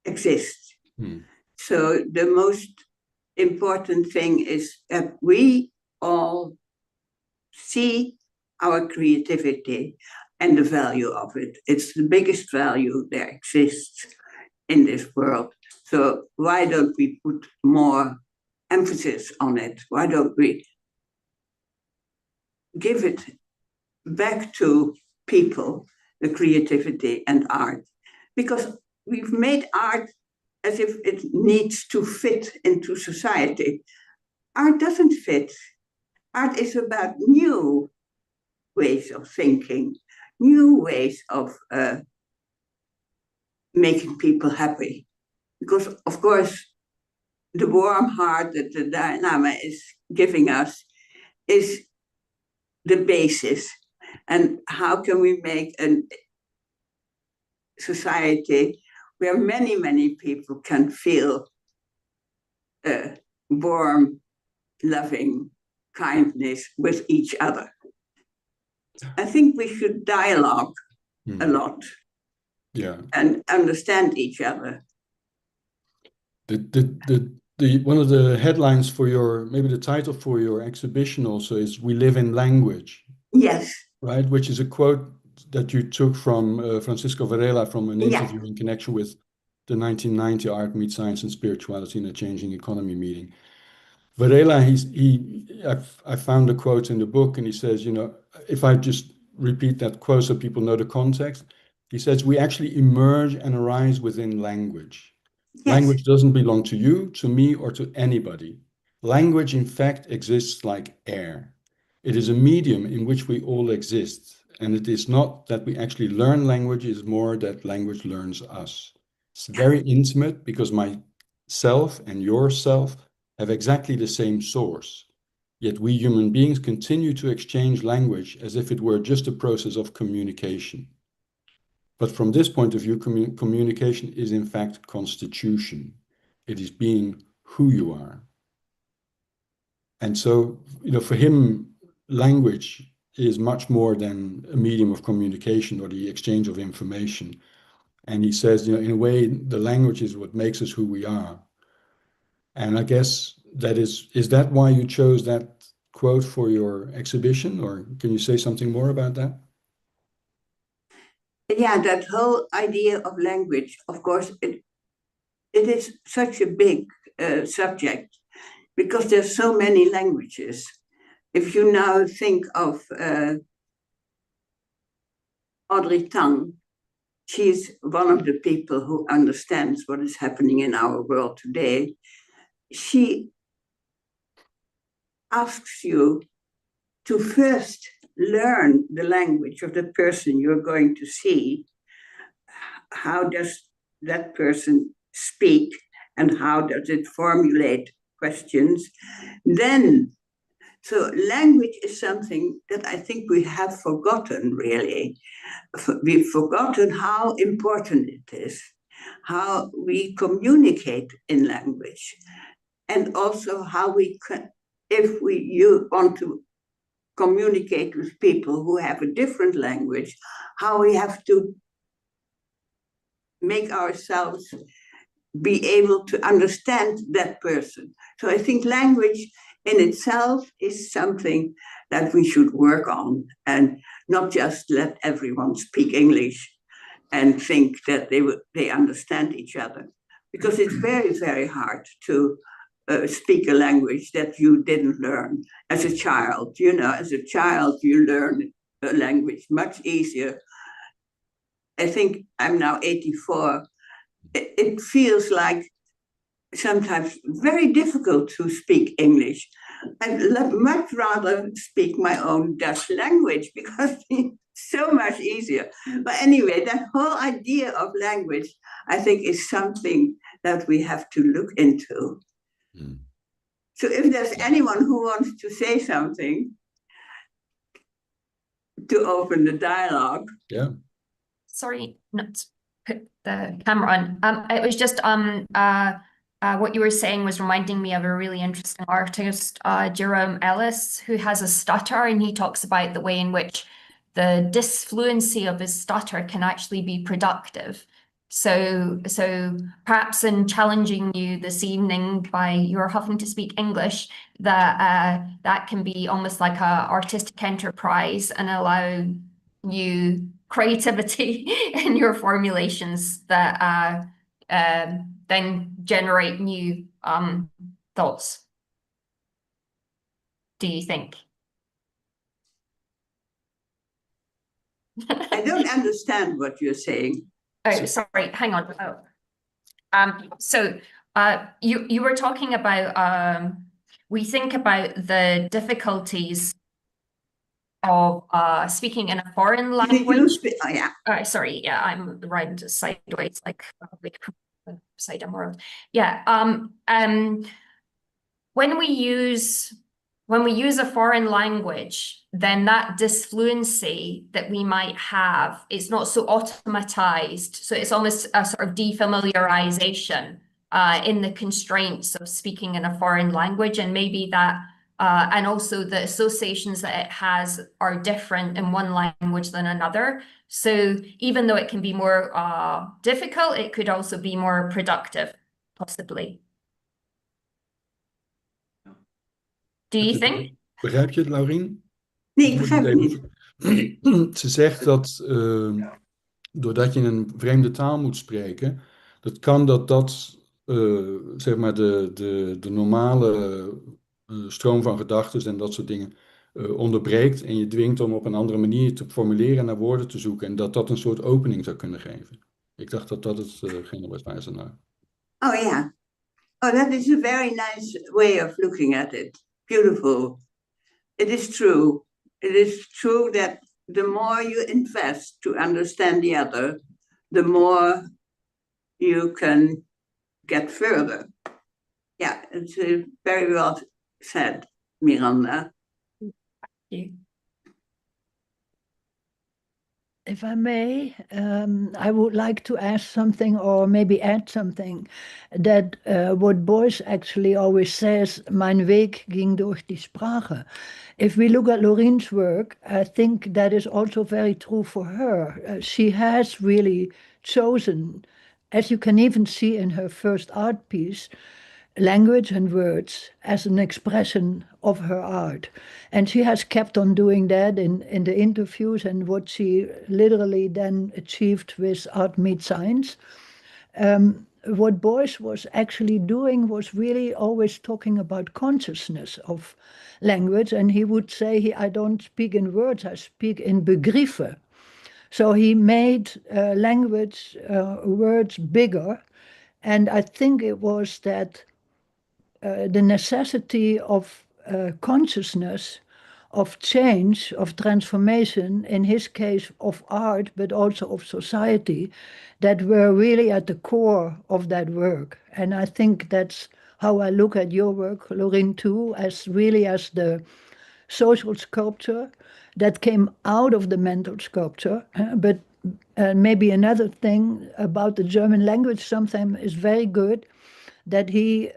B: exist. So the most important thing is that we all see our creativity and the value of it. It's the biggest value there exists in this world. So why don't we put more emphasis on it? Why don't we give it back to people, the creativity and art? Because we've made art as if it needs to fit into society. Art doesn't fit. Art is about new ways of thinking, new ways of making people happy. Because, of course, the warm heart that the Dalai Lama is giving us is the basis. And how can we make a society where many, many people can feel warm, loving kindness with each other? I think we should dialogue a lot, and understand each other.
E: One of the headlines for maybe the title for your exhibition also is "We Live in Language."
B: Yes.
E: Right, which is a quote that you took from Francisco Varela from an interview in connection with the 1990 Art Meets Science and Spirituality in a Changing Economy meeting. Varela, I found the quote in the book, and he says, if I just repeat that quote so people know the context, he says, we actually emerge and arise within language. Yes. Language doesn't belong to you, to me, or to anybody. Language, in fact, exists like air. It is a medium in which we all exist. And it is not that we actually learn language, it's more that language learns us. It's very intimate because myself and yourself have exactly the same source. Yet we human beings continue to exchange language as if it were just a process of communication. But from this point of view, communication is in fact constitution. It is being who you are. And so, for him, language is much more than a medium of communication or the exchange of information. And he says, in a way, the language is what makes us who we are. And I guess is that why you chose that quote for your exhibition? Or can you say something more about that?
B: Yeah, that whole idea of language, of course, it is such a big subject because there's so many languages. If you now think of Audrey Tang, she's one of the people who understands what is happening in our world today. She asks you to first learn the language of the person you're going to see. How does that person speak and how does it formulate questions? So language is something that I think we have forgotten, really. We've forgotten how important it is, how we communicate in language, and also how we can, if you want to communicate with people who have a different language, how we have to make ourselves be able to understand that person. So I think language in itself is something that we should work on. And not just let everyone speak English and think that they understand each other. Because it's very, very hard to speak a language that you didn't learn as a child. You know, as a child, you learn a language much easier. I think I'm now 84. It feels like sometimes very difficult to speak English. I'd much rather speak my own Dutch language because it's so much easier. But anyway, that whole idea of language, I think, is something that we have to look into. Mm. So if there's anyone who wants to say something to open the dialogue.
E: Yeah.
P: Sorry, not to put the camera on. It was just what you were saying was reminding me of a really interesting artist, Jerome Ellis, who has a stutter, and he talks about the way in which the disfluency of his stutter can actually be productive. So perhaps in challenging you this evening by your having to speak English, that can be almost like a artistic enterprise and allow you creativity in your formulations that then generate new thoughts. Do you think?
B: I don't understand what you're saying.
P: Oh, sorry, hang on. So you were talking about, we think about the difficulties of speaking in a foreign language.
B: Oh, yeah.
P: Sorry, yeah, I'm right sideways, like upside down world. Yeah. When we use a foreign language, then that disfluency that we might have is not so automatized. So it's almost a sort of defamiliarization in the constraints of speaking in a foreign language, and maybe that. And also the associations that it has are different in one language than another. So even though it can be more difficult, it could also be more productive, possibly. Do you think?
E: Begrijp je het, Louwrien?
B: Nee, ik begrijp het niet.
E: Ze zegt dat doordat je een vreemde taal moet spreken, dat kan dat zeg maar de normale stroom van gedachten en dat soort dingen onderbreekt en je dwingt om op een andere manier te formuleren en naar woorden te zoeken en dat een soort opening zou kunnen geven. Ik dacht dat dat hetgene was waar ze naar.
B: Oh yeah. Oh, that is a very nice way of looking at it. Beautiful. It is true. It is true that the more you invest to understand the other, the more you can get further. Yeah, it's very well said, Miranda.
Q: If I may, I would like to ask something or maybe add something. That what Beuys actually always says, mijn weg ging door die Sprache. If we look at Louwrien's work, I think that is also very true for her. She has really chosen, as you can even see in her first art piece, language and words as an expression of her art. And she has kept on doing that in the interviews and what she literally then achieved with Art Meets Science. What Beuys was actually doing was really always talking about consciousness of language. And he would say, I don't speak in words, I speak in begriffen. So he made language, words bigger. And I think it was that the necessity of consciousness, of change, of transformation, in his case of art, but also of society, that were really at the core of that work. And I think that's how I look at your work, Louwrien, too, as really as the social sculpture that came out of the mental sculpture. But maybe another thing about the German language sometimes is very good, that he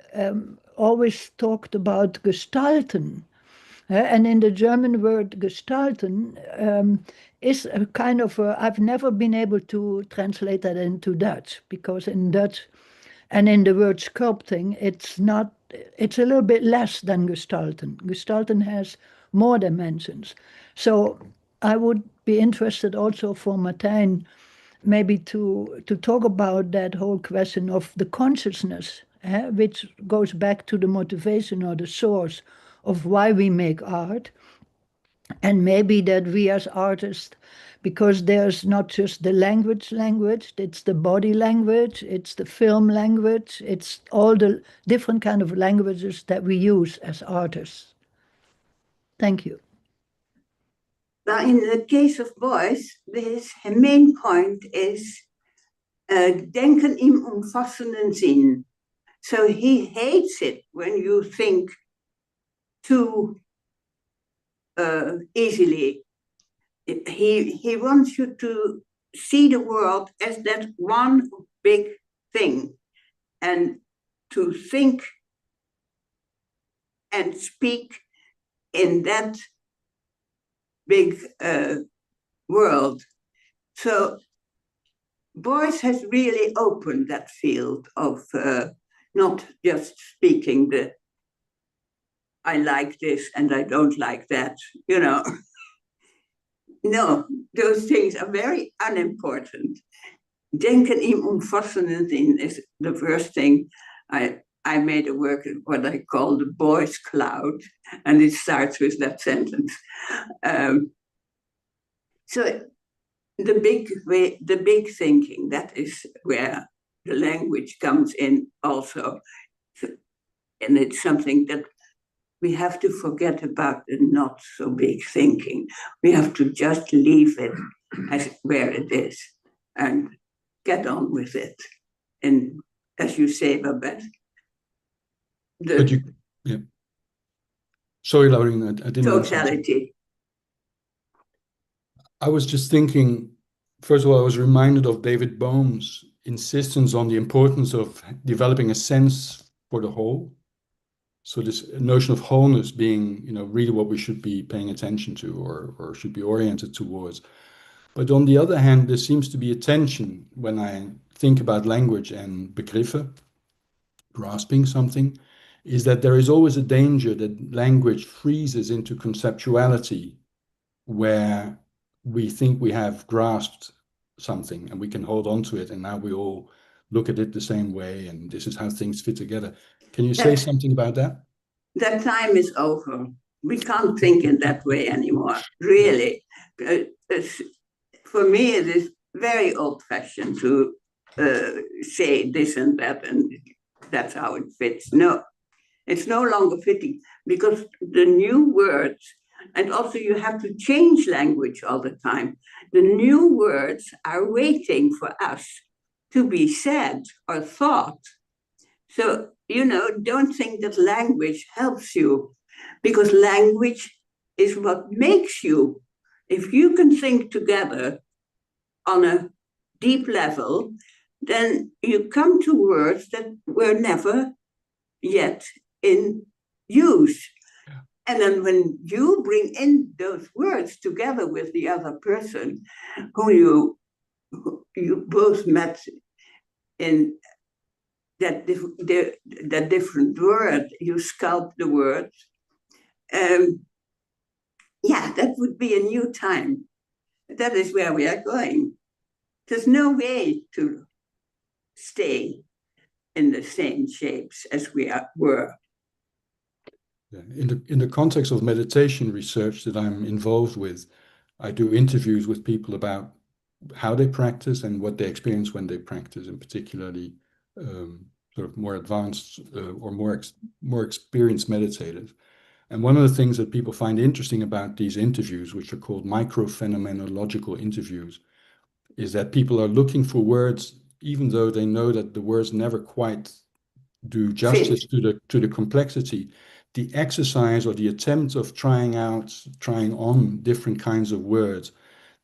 Q: always talked about gestalten. And in the German word gestalten is a kind of, I've never been able to translate that into Dutch, because in Dutch and in the word sculpting, it's a little bit less than gestalten. Gestalten has more dimensions. So I would be interested also for Martijn maybe to talk about that whole question of the consciousness, which goes back to the motivation or the source of why we make art. And maybe that we as artists, because there's not just the language, it's the body language, it's the film language, it's all the different kind of languages that we use as artists. Thank you.
B: Well, in the case of Beuys, his main point is denken im umfassenden Sinn. So he hates it when you think too easily. He wants you to see the world as that one big thing and to think and speak in that big world. So Beuys has really opened that field of not just speaking the I like this and I don't like that, you know. No, those things are very unimportant. Denken im umfassenden Sinn is the first thing. I made a work in what I call the Beuys cloud, and it starts with that sentence. So the big thinking, that is where the language comes in also. And it's something that we have to forget about the not so big thinking. We have to just leave it as where it is and get on with it. And as you say, Babette,
E: sorry, Louwrien, I didn't.
B: Totality.
E: I was just thinking, first of all, I was reminded of David Bohm's insistence on the importance of developing a sense for the whole. So this notion of wholeness being, you know, really what we should be paying attention to or should be oriented towards. But on the other hand, there seems to be a tension when I think about language and begriffe, grasping something, is that there is always a danger that language freezes into conceptuality where we think we have grasped something and we can hold on to it, and now we all look at it the same way and this is how things fit together. Can you say something about that?
B: That time is over. We can't think in that way anymore, really. For me, it is very old-fashioned to say this and that, and that's how it fits. No, it's no longer fitting, because the new words, and also you have to change language all the time. The new words are waiting for us to be said or thought. So, you know, don't think that language helps you, because language is what makes you. If you can think together on a deep level, then you come to words that were never yet in use. And then when you bring in those words together with the other person who you both met in that different word, you sculpt the words. Yeah, that would be a new time. That is where we are going. There's no way to stay in the same shapes as we were.
E: In the context of meditation research that I'm involved with, I do interviews with people about how they practice and what they experience when they practice, and particularly sort of more advanced or more experienced meditative. And one of the things that people find interesting about these interviews, which are called micro-phenomenological interviews, is that people are looking for words, even though they know that the words never quite do justice to the complexity. The exercise or the attempt of trying on different kinds of words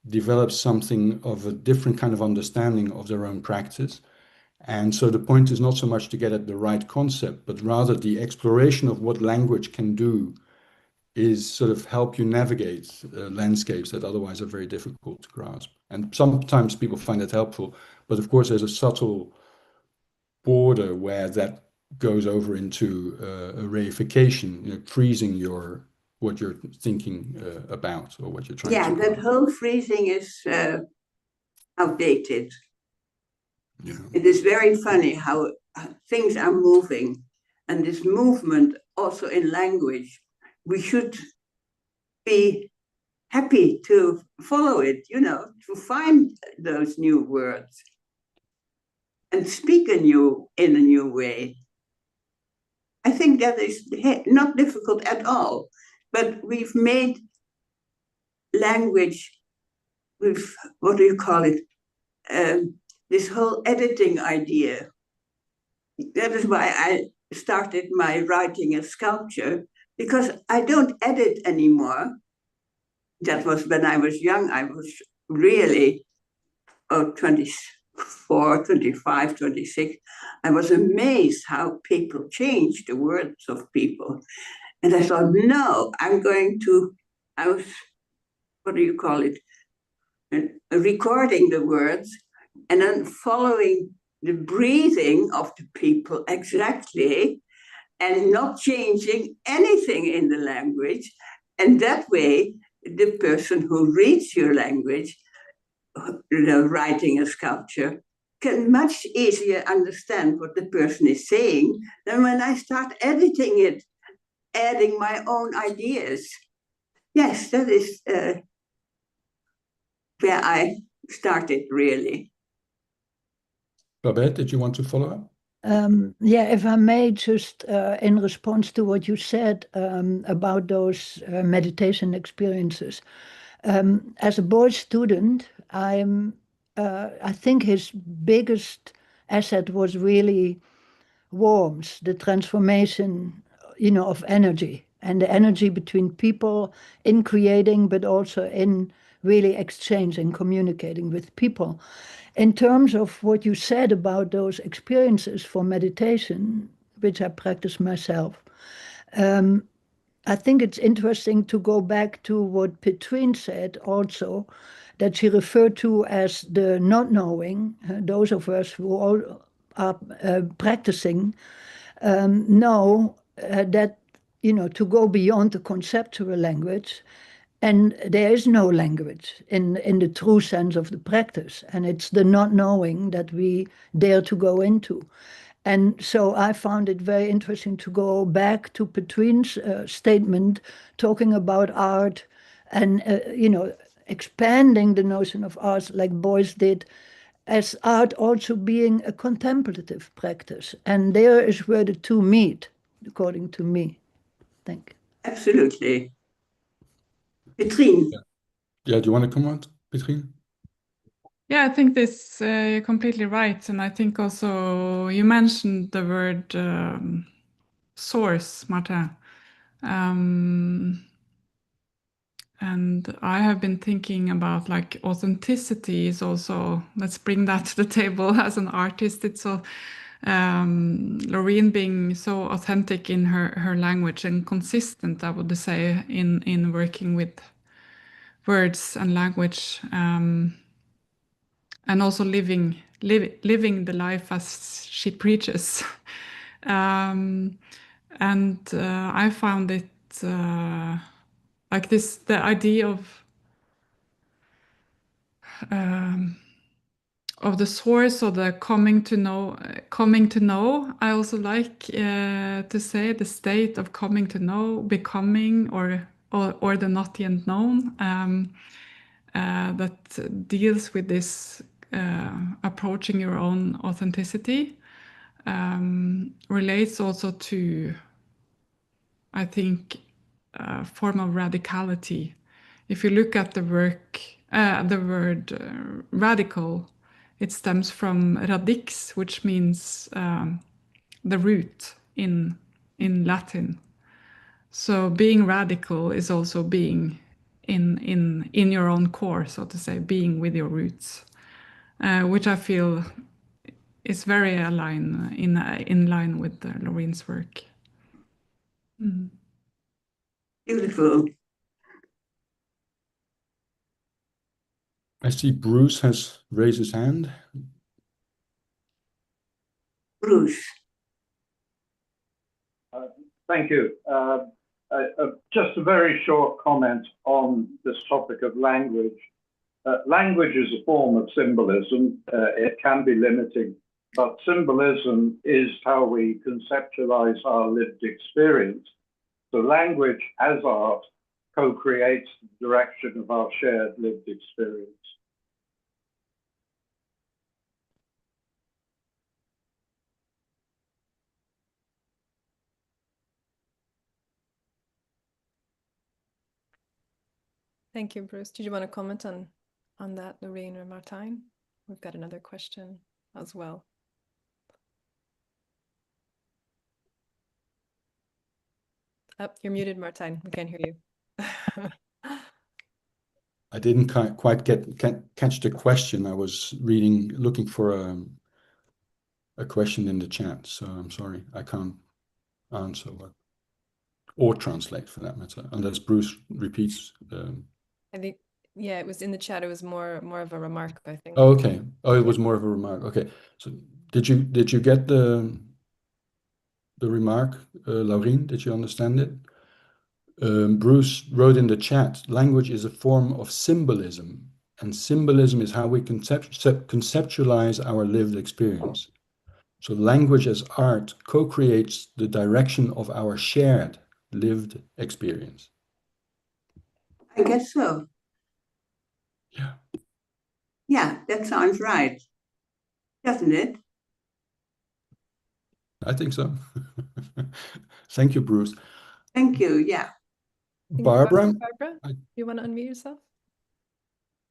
E: develops something of a different kind of understanding of their own practice. And so the point is not so much to get at the right concept, but rather the exploration of what language can do is sort of help you navigate landscapes that otherwise are very difficult to grasp. And sometimes people find that helpful, but of course there's a subtle border where that goes over into a reification, you know, freezing what you're thinking about or what you're trying
B: Yeah,
E: to
B: that whole freezing is outdated.
E: Yeah.
B: It is very funny how things are moving, and this movement also in language, we should be happy to follow it, you know, to find those new words and speak in a new way. I think that is not difficult at all, but we've made language with, what do you call it, this whole editing idea. That is why I started my writing a sculpture, because I don't edit anymore. That was when I was young. I was really 24, 25, 26. I was amazed how people changed the words of people. And I thought, no, I was, what do you call it? Recording the words and then following the breathing of the people exactly, and not changing anything in the language. And that way, the person who reads your language, writing a sculpture, can much easier understand what the person is saying than when I start editing it, adding my own ideas. Yes, that is where I started, really.
E: Babette, did you want to follow up?
Q: Yeah, if I may, just in response to what you said about those meditation experiences. As a Beuys student, I think his biggest asset was really warmth, the transformation, of energy, and the energy between people in creating, but also in really exchanging, communicating with people. In terms of what you said about those experiences for meditation, which I practice myself, I think it's interesting to go back to what Petrine said also, that she referred to as the not knowing. Those of us who all are practicing know that, to go beyond the conceptual language. And there is no language in the true sense of the practice. And it's the not knowing that we dare to go into. And so I found it very interesting to go back to Petrine's statement, talking about art and, expanding the notion of art like Beuys did, as art also being a contemplative practice. And there is where the two meet, according to me. Thank you.
B: Absolutely. Petrine.
E: Yeah, do you want to comment, Petrine?
D: Yeah, I think this you're completely right, and I think also you mentioned the word source, Martijn, and I have been thinking about like authenticity is also, let's bring that to the table as an artist. It's so Louwrien being so authentic in her language and consistent, I would say, in working with words and language. And also living the life as she preaches. And I found it like this, the idea of the source, or the coming to know. I also like to say the state of coming to know, becoming, or the not yet known, that deals with this approaching your own authenticity, relates also to, I think, a form of radicality. If you look at the word radical, it stems from radix, which means the root in Latin. So being radical is also being in your own core, so to say, being with your roots, which I feel is very in line with Louwrien's work. Mm.
B: Beautiful.
E: I see Bruce has raised his hand.
B: Bruce.
R: Thank you.
N: Just a very short comment on this topic of language. Language is a form of symbolism. It can be limiting, but symbolism is how we conceptualize our lived experience. So language as art co-creates the direction of our shared lived experience.
A: Thank you, Bruce. Did you want to comment on that, Louwrien or Martijn? We've got another question as well. Oh, you're muted, Martijn. We can't hear you.
E: I didn't quite catch the question. I was looking for a question in the chat, so I'm sorry. I can't answer or translate for that matter, unless Bruce repeats.
A: I think, yeah, it was in the chat. It was more of a remark, I think.
E: Oh, okay. Oh, it was more of a remark. Okay. So did you get the remark, Louwrien? Did you understand it? Bruce wrote in the chat, language is a form of symbolism, and symbolism is how we conceptualize our lived experience. So language as art co-creates the direction of our shared lived experience.
B: I guess so.
E: Yeah.
B: Yeah, that sounds right. Doesn't it?
E: I think so. Thank you, Bruce.
B: Thank you, yeah.
E: Barbara?
A: Barbara, you want to unmute yourself?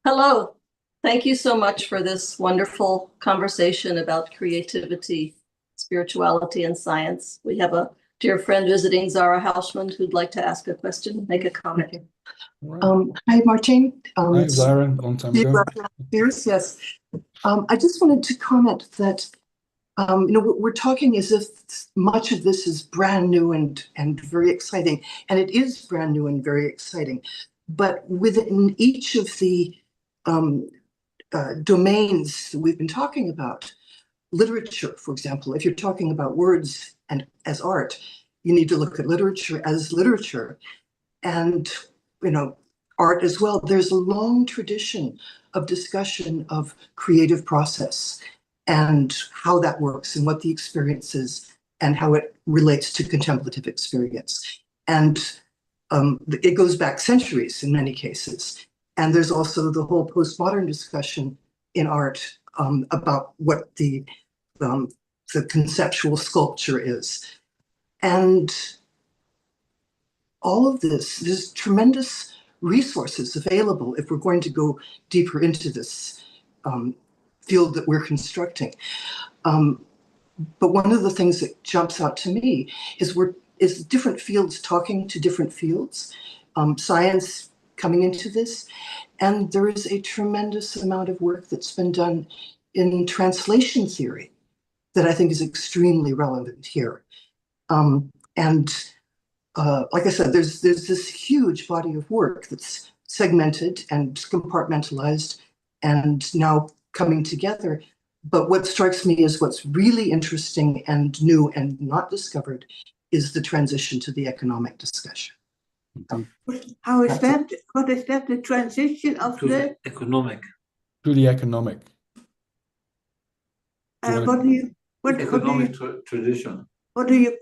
R: Hello. Thank you so much for this wonderful conversation about creativity, spirituality, and science. We have a dear friend visiting, Zara Hausman, who'd like to ask a question, make a comment.
S: Hi, Martijn.
E: Hi, Zara. Long time ago.
S: Yes. I just wanted to comment that we're talking as if much of this is brand new and very exciting, and it is brand new and very exciting. But within each of the domains that we've been talking about, literature, for example, if you're talking about words and as art, you need to look at literature as literature, and art as well. There's a long tradition of discussion of creative process and how that works and what the experience is and how it relates to contemplative experience. And it goes back centuries in many cases. And there's also the whole postmodern discussion in art about what the conceptual sculpture is. And all of this, there's tremendous resources available if we're going to go deeper into this field that we're constructing. But one of the things that jumps out to me is different fields talking to different fields, science coming into this, and there is a tremendous amount of work that's been done in translation theory that I think is extremely relevant here. Like I said, there's this huge body of work that's segmented and compartmentalized and now coming together. But what strikes me as what's really interesting and new and not discovered is the transition to the economic discussion.
B: How is that? What is that? The transition of the
N: economic.
E: To the economic.
N: Economic tradition.
B: What do you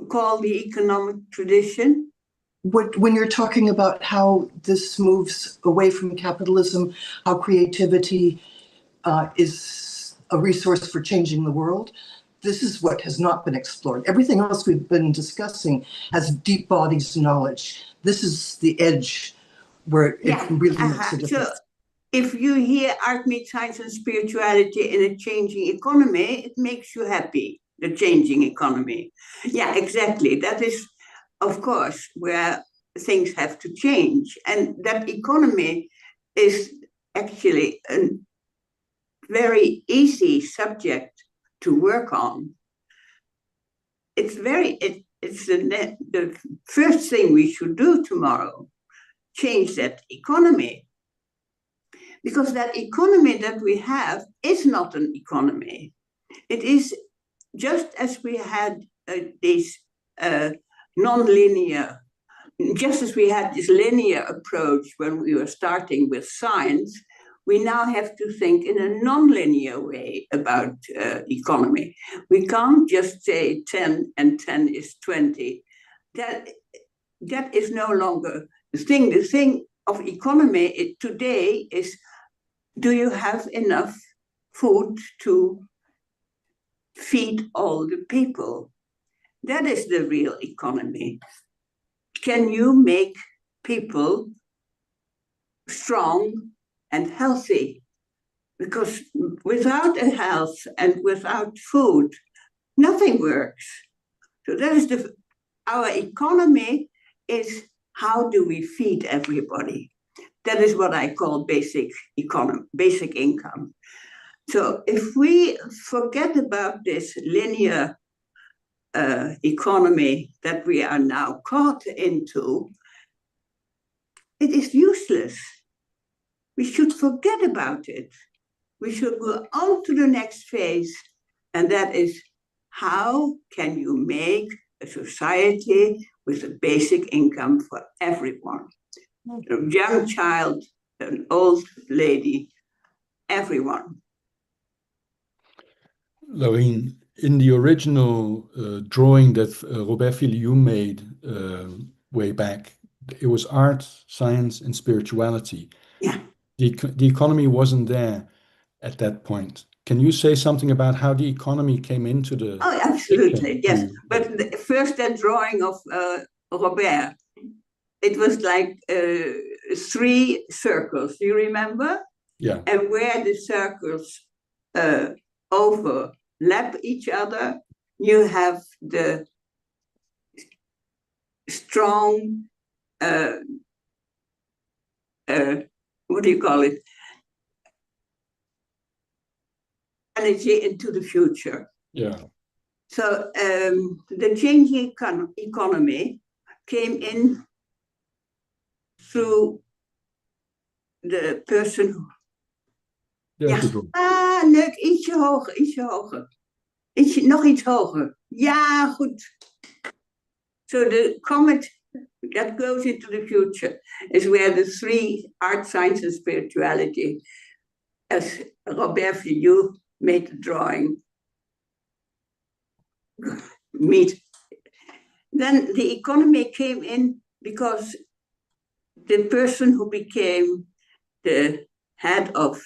B: call the economic tradition?
S: When you're talking about how this moves away from capitalism, how creativity is a resource for changing the world, this is what has not been explored. Everything else we've been discussing has deep bodies of knowledge. This is the edge where it really makes a difference.
B: So if you hear art meets science and spirituality in a changing economy, it makes you happy, the changing economy. Yeah, exactly. That is, of course, where things have to change. And that economy is actually a very easy subject to work on. It's the first thing we should do tomorrow, change that economy. Because that economy that we have is not an economy. It is just as we had these non-linear just as we had this linear approach when we were starting with science, we now have to think in a non-linear way about economy. We can't just say 10 and 10 is 20. That is no longer the thing. The thing of economy today is, do you have enough food to feed all the people? That is the real economy. Can you make people strong and healthy? Because without a health and without food, nothing works. So that is our economy is, how do we feed everybody? That is what I call basic income. So if we forget about this linear economy that we are now caught into, it is useless. We should forget about it. We should go on to the next phase, and that is, how can you make a society with a basic income for everyone? A young child, an old lady, everyone.
E: Louwrien, in the original drawing that Robert Filiou made way back, it was art, science, and spirituality.
B: Yeah.
E: The economy wasn't there at that point. Can you say something about how the economy came into the...
B: Oh, absolutely, yes. But first, that drawing of Robert, it was like 3 circles, you remember?
E: Yeah.
B: And where the circles overlap each other, you have the strong, what do you call it? Energy into the future.
E: Yeah.
B: So the changing economy came in through the person who...
E: Ja.
B: Leuk, ietsje hoger, ietsje hoger. Nog iets hoger. Ja, goed. So the comet that goes into the future is where the 3 art, science, and spirituality, as Robert Filiou made the drawing, meet. Then the economy came in because the person who became the head of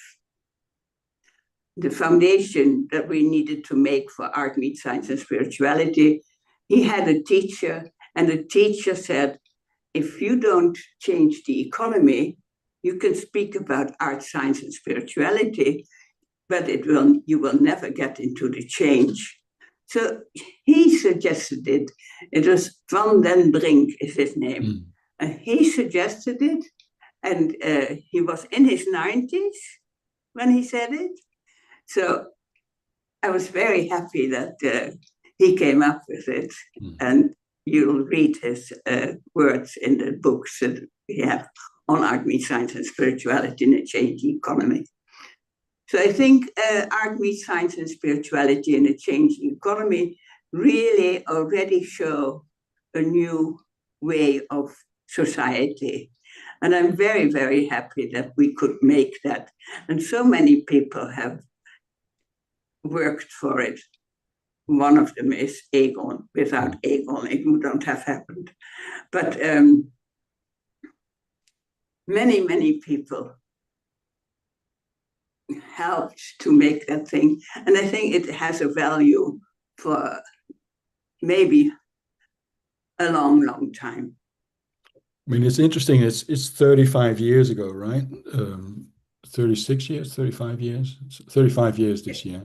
B: the foundation that we needed to make for art, meets science, and spirituality, he had a teacher, and the teacher said, if you don't change the economy, you can speak about art, science, and spirituality, but you will never get into the change. So he suggested it. It was Van den Brink is his name. And he suggested it, and he was in his 90s when he said it. So I was very happy that he came up with it. And you'll read his words in the books that we have on art, meets science, and spirituality in a changing economy. So I think art, meets science, and spirituality in a changing economy really already show a new way of society. And I'm very, very happy that we could make that. And so many people have worked for it. One of them is Egon. Without Egon, it wouldn't have happened. But many, many people helped to make that thing. And I think it has a value for maybe a long, long time.
E: I mean, it's interesting. It's 35 years ago, right? 36 years, 35 years, 35 years this year.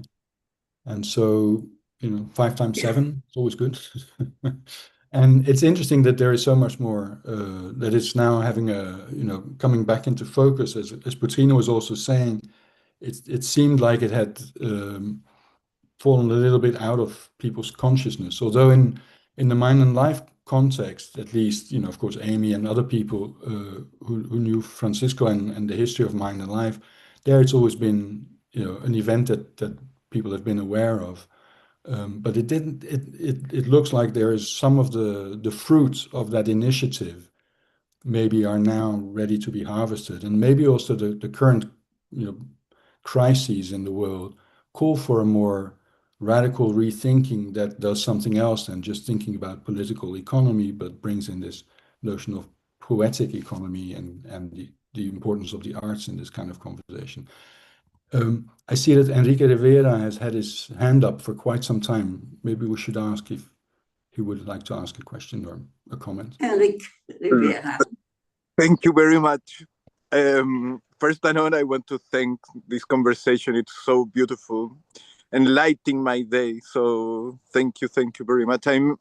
E: And so, 5 times 7 is always good. And it's interesting that there is so much more, that it's now having coming back into focus. As Petrine was also saying, it seemed like it had fallen a little bit out of people's consciousness. Although in the Mind and Life context, at least, of course, Amy and other people who knew Francisco and the history of Mind and Life, there it's always been, an event that people have been aware of. But it looks like there is some of the fruit of that initiative maybe are now ready to be harvested, and maybe also the current crises in the world call for a more radical rethinking that does something else than just thinking about political economy, but brings in this notion of poetic economy and the importance of the arts in this kind of conversation. I see that Enrique Rivera has had his hand up for quite some time. Maybe we should ask if he would like to ask a question or a comment.
B: Enrique Rivera.
T: Thank you very much. First and all, I want to thank this conversation. It's so beautiful, enlightening my day. So thank you very much. I'm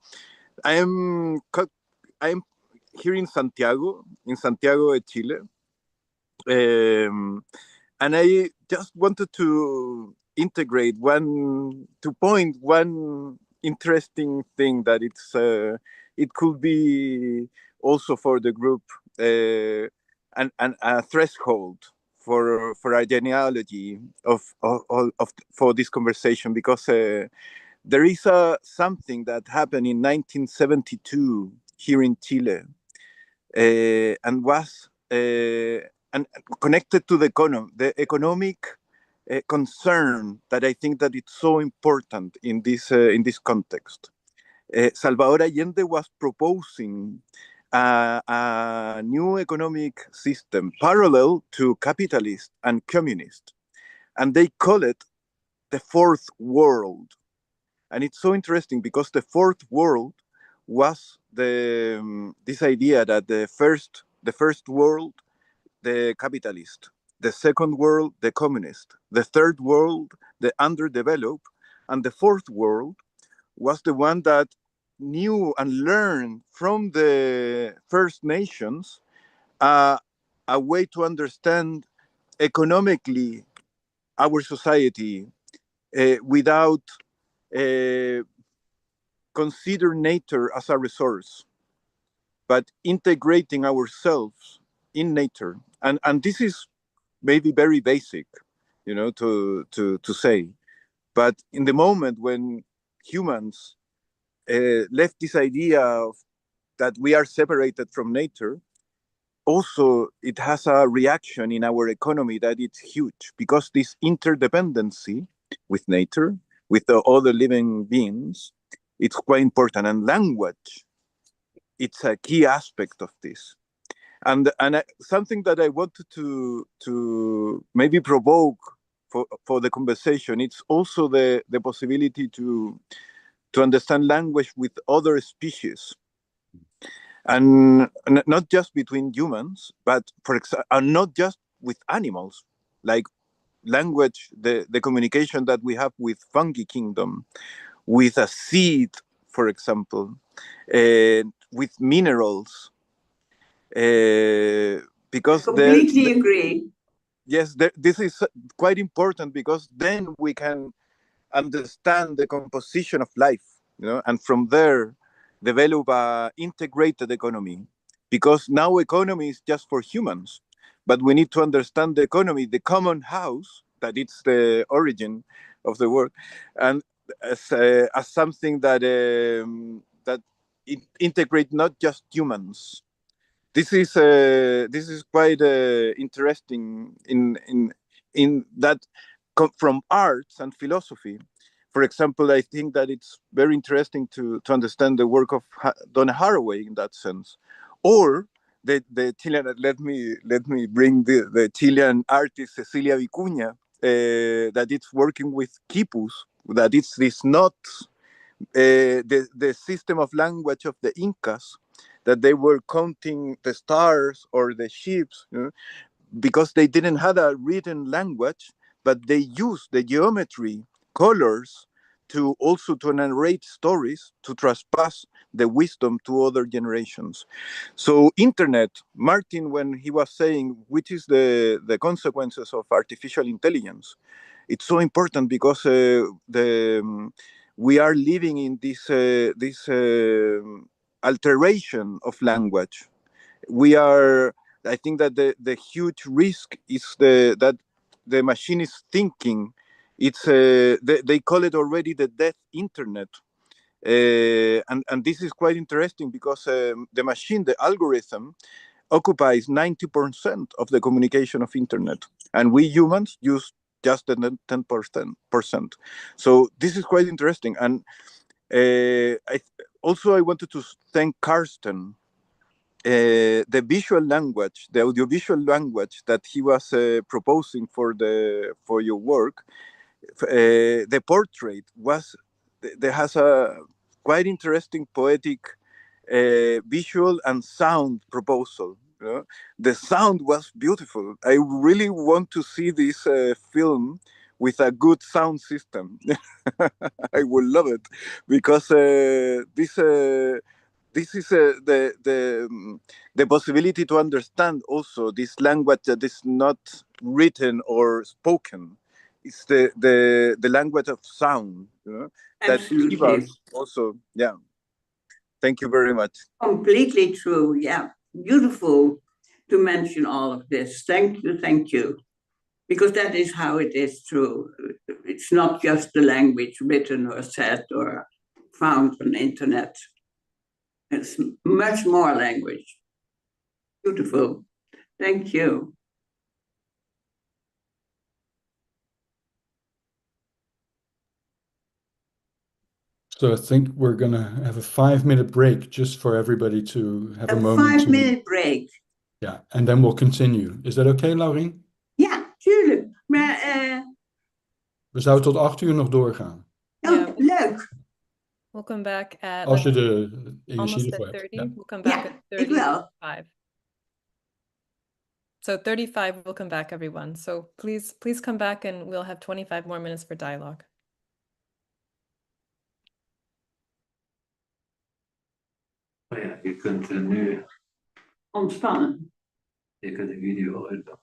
T: here in Santiago de Chile, and I just wanted to point one interesting thing that it could be also for the group and a threshold for a genealogy for this conversation, because there is something that happened in 1972 here in Chile, and was and connected to the economic concern that I think that it's so important in this context. Salvador Allende was proposing a new economic system parallel to capitalist and communist, and they call it the fourth world. And it's so interesting because the fourth world was this idea that the first world, the capitalist, the second world, the communist, the third world, the underdeveloped, and the fourth world was the one that knew and learned from the First Nations a way to understand economically our society without consider nature as a resource, but integrating ourselves in nature. And this is maybe very basic, to say, but in the moment when humans left this idea of that we are separated from nature, also it has a reaction in our economy that it's huge, because this interdependency with nature, with the other living beings, it's quite important. And language, it's a key aspect of this. And something that I wanted to maybe provoke for the conversation, it's also the possibility to understand language with other species, and not just between humans, but and not just with animals, like language, the communication that we have with fungi kingdom, with a seed, for example, with minerals, because
B: completely agree.
T: Yes, this is quite important, because then we can understand the composition of life, and from there develop an integrated economy, because now economy is just for humans, but we need to understand the economy, the common house, that it's the origin of the word, and as something that it integrates not just humans. This is quite interesting in that from arts and philosophy. For example, I think that it's very interesting to understand the work of Donna Haraway in that sense, or the Chilean. Let me bring the Chilean artist Cecilia Vicuña, that it's working with quipus, that it's this not the system of language of the Incas, that they were counting the stars or the ships, because they didn't have a written language, but they used the geometry, colors, to narrate stories, to trespass the wisdom to other generations. So internet, Martin, when he was saying which is the consequences of artificial intelligence, it's so important, because we are living in this alteration of language. I think that the huge risk is that the machine is thinking. It's they call it already the death internet, and this is quite interesting, because the machine, the algorithm, occupies 90% of the communication of internet, and we humans use just the 10%. So this is quite interesting. And I wanted to thank Carsten. The visual language, the audiovisual language that he was proposing for your work, the portrait there has a quite interesting poetic visual and sound proposal. You know? The sound was beautiful. I really want to see this film with a good sound system. I would love it, because this is the possibility to understand also this language that is not written or spoken. It's the language of sound, you know, that give us also. Yeah. Thank you very much.
B: Completely true. Yeah. Beautiful to mention all of this. Thank you. Thank you. Because that is how it is true. It's not just the language written or said or found on the internet. It's much more language. Beautiful. Thank you.
E: So I think we're going to have a 5-minute break just for everybody to have a moment.
B: A 5-minute break.
E: Yeah, and then we'll continue. Is that okay, Louwrien?
B: Ja, tuurlijk. Maar
E: we zouden tot 8 uur nog doorgaan.
B: Oh, leuk.
A: We'll come back at
E: Als je
A: almost
E: energie
A: at
E: ervoor
A: 30.
E: hebt. Ja.
A: We'll come back at
B: ik wel.
A: 35. So 35, we'll come back, everyone. So please come back and we'll have 25 more minutes for dialogue.
U: Oh ja, je kunt nu
B: ontspannen.
U: Je kunt de video uitdoen.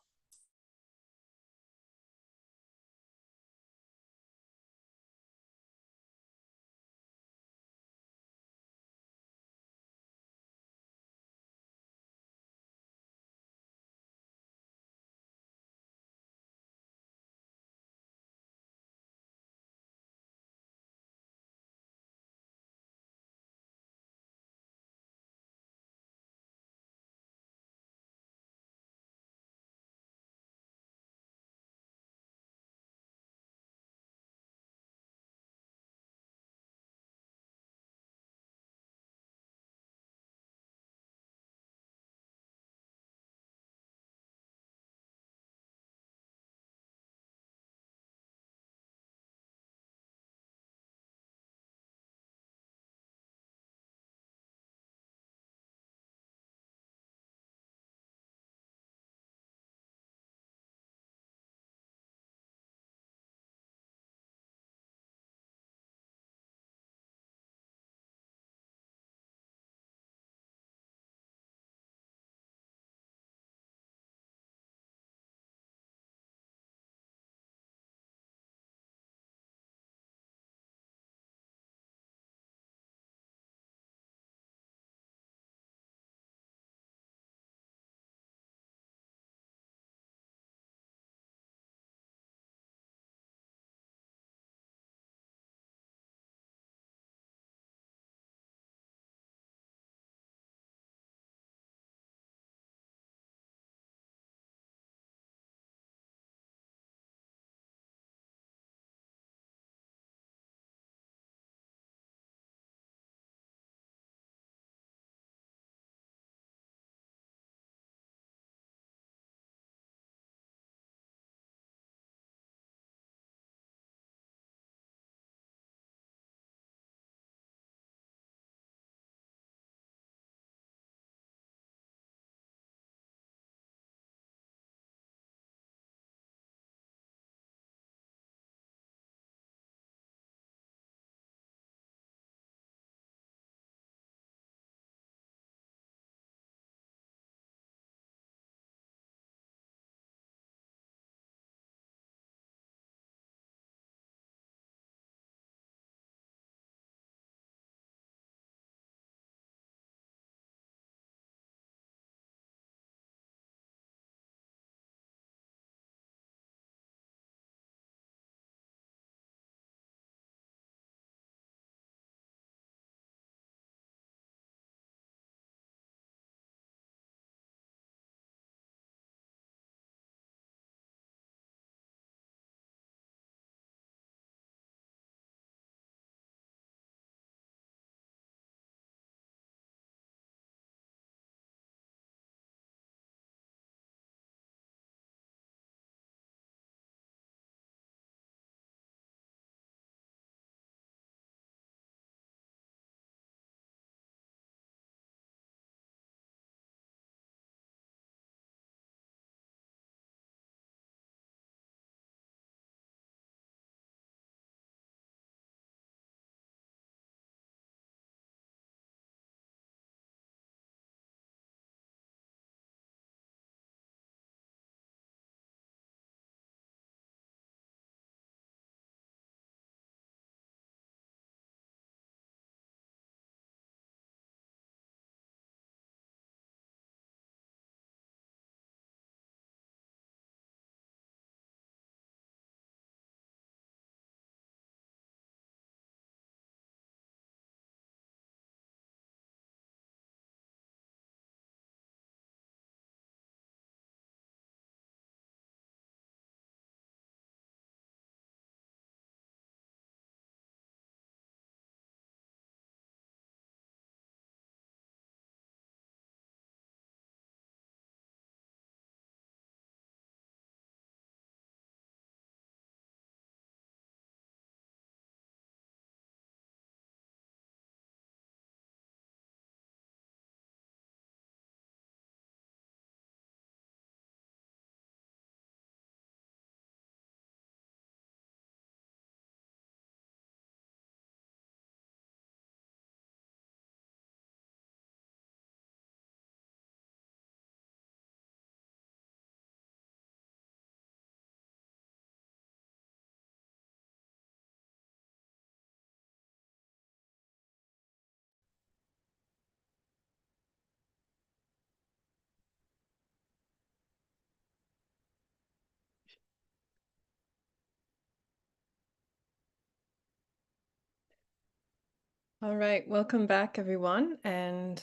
A: All right, welcome back, everyone. And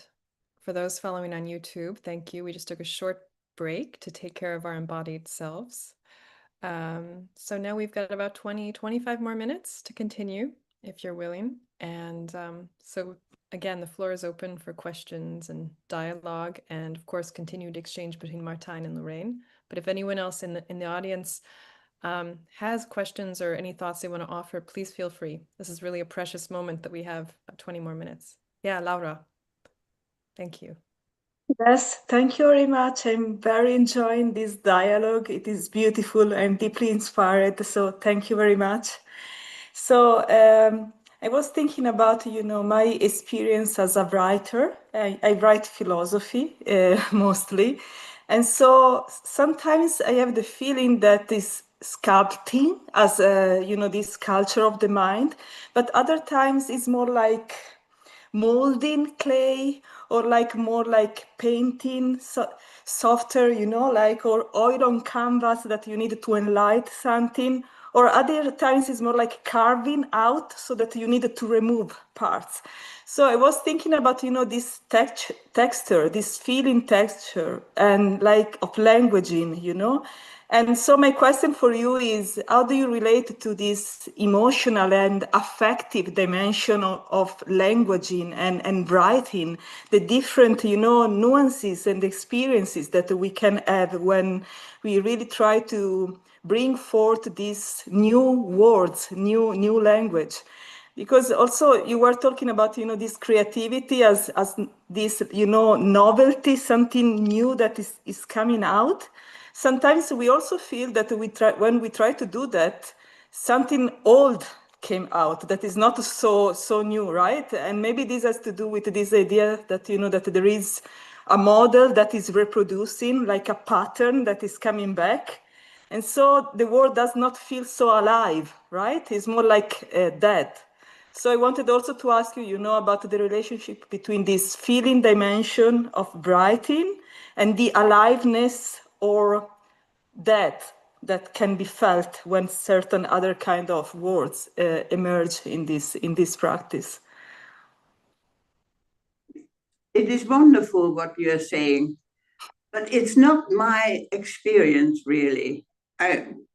A: for those following on YouTube, thank you. We just took a short break to take care of our embodied selves. So now we've got about 25 more minutes to continue, if you're willing. And so again, the floor is open for questions and dialogue, and of course, continued exchange between Martijn and Louwrien. But if anyone else in the audience has questions or any thoughts they want to offer, please feel free. This is really a precious moment that we have 20 more minutes. Yeah, Laura. Thank you.
F: Yes, thank you very much. I'm very enjoying this dialogue. It is beautiful. I'm deeply inspired. So thank you very much. So I was thinking about, my experience as a writer. I write philosophy mostly. And so sometimes I have the feeling that this sculpting as, this culture of the mind, but other times it's more like molding clay, or more like painting, softer, or oil on canvas that you need to enlighten something. Or other times it's more like carving out so that you need to remove parts. So I was thinking about, this texture, this feeling texture, and of languaging, And so my question for you is, how do you relate to this emotional and affective dimension of languaging and writing, the different, nuances and experiences that we can have when we really try to bring forth these new words, new language? Because also you were talking about, this creativity as this, novelty, something new that is coming out. Sometimes we also feel that when we try to do that, something old came out that is not so new, right? And maybe this has to do with this idea that, that there is a model that is reproducing, like a pattern that is coming back. And so the world does not feel so alive, right? It's more like dead. So I wanted also to ask you, about the relationship between this feeling dimension of writing and the aliveness or death that can be felt when certain other kind of words emerge in this practice.
B: It is wonderful what you're saying, but it's not my experience really. I'm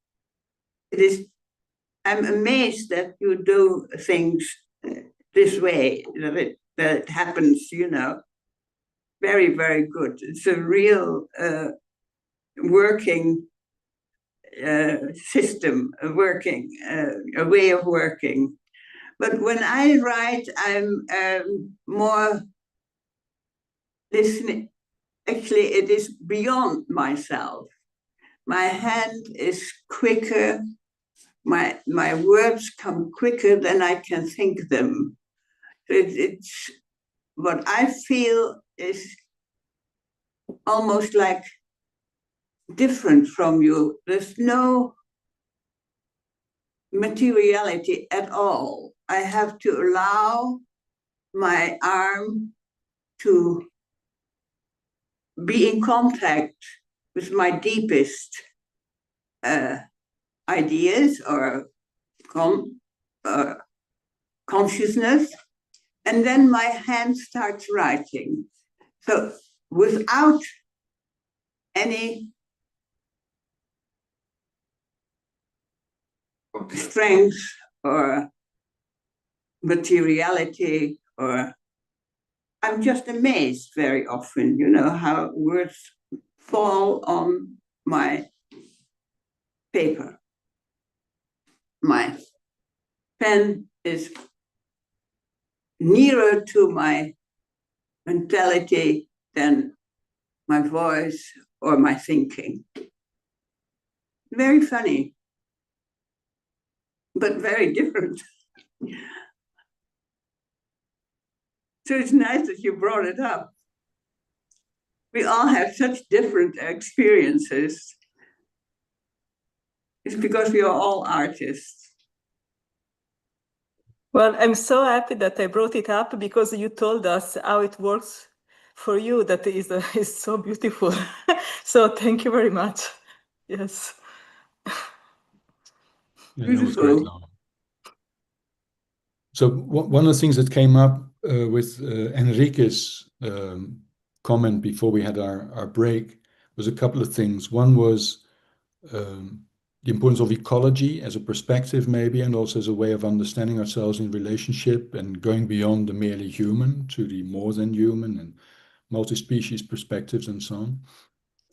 B: amazed that you do things this way, that it happens, very, very good. It's a real working system, a way of working. But when I write, I'm more listening. Actually, it is beyond myself. My hand is quicker. My words come quicker than I can think them. It's what I feel is almost like different from you. There's no materiality at all. I have to allow my arm to be in contact with my deepest ideas or consciousness, and then my hand starts writing. So without any strength or materiality, or I'm just amazed very often, how words fall on my paper. My pen is nearer to my mentality than my voice or my thinking. Very funny, but very different. So it's nice that you brought it up. We all have such different experiences. It's because we are all artists.
F: Well, I'm so happy that I brought it up because you told us how it works for you. That is so beautiful. So thank you very much. Yes.
E: Yeah, that was great, Lama. So one of the things that came up with Enrique's comment before we had our break was a couple of things. One was the importance of ecology as a perspective, maybe, and also as a way of understanding ourselves in relationship and going beyond the merely human to the more than human and multi-species perspectives and so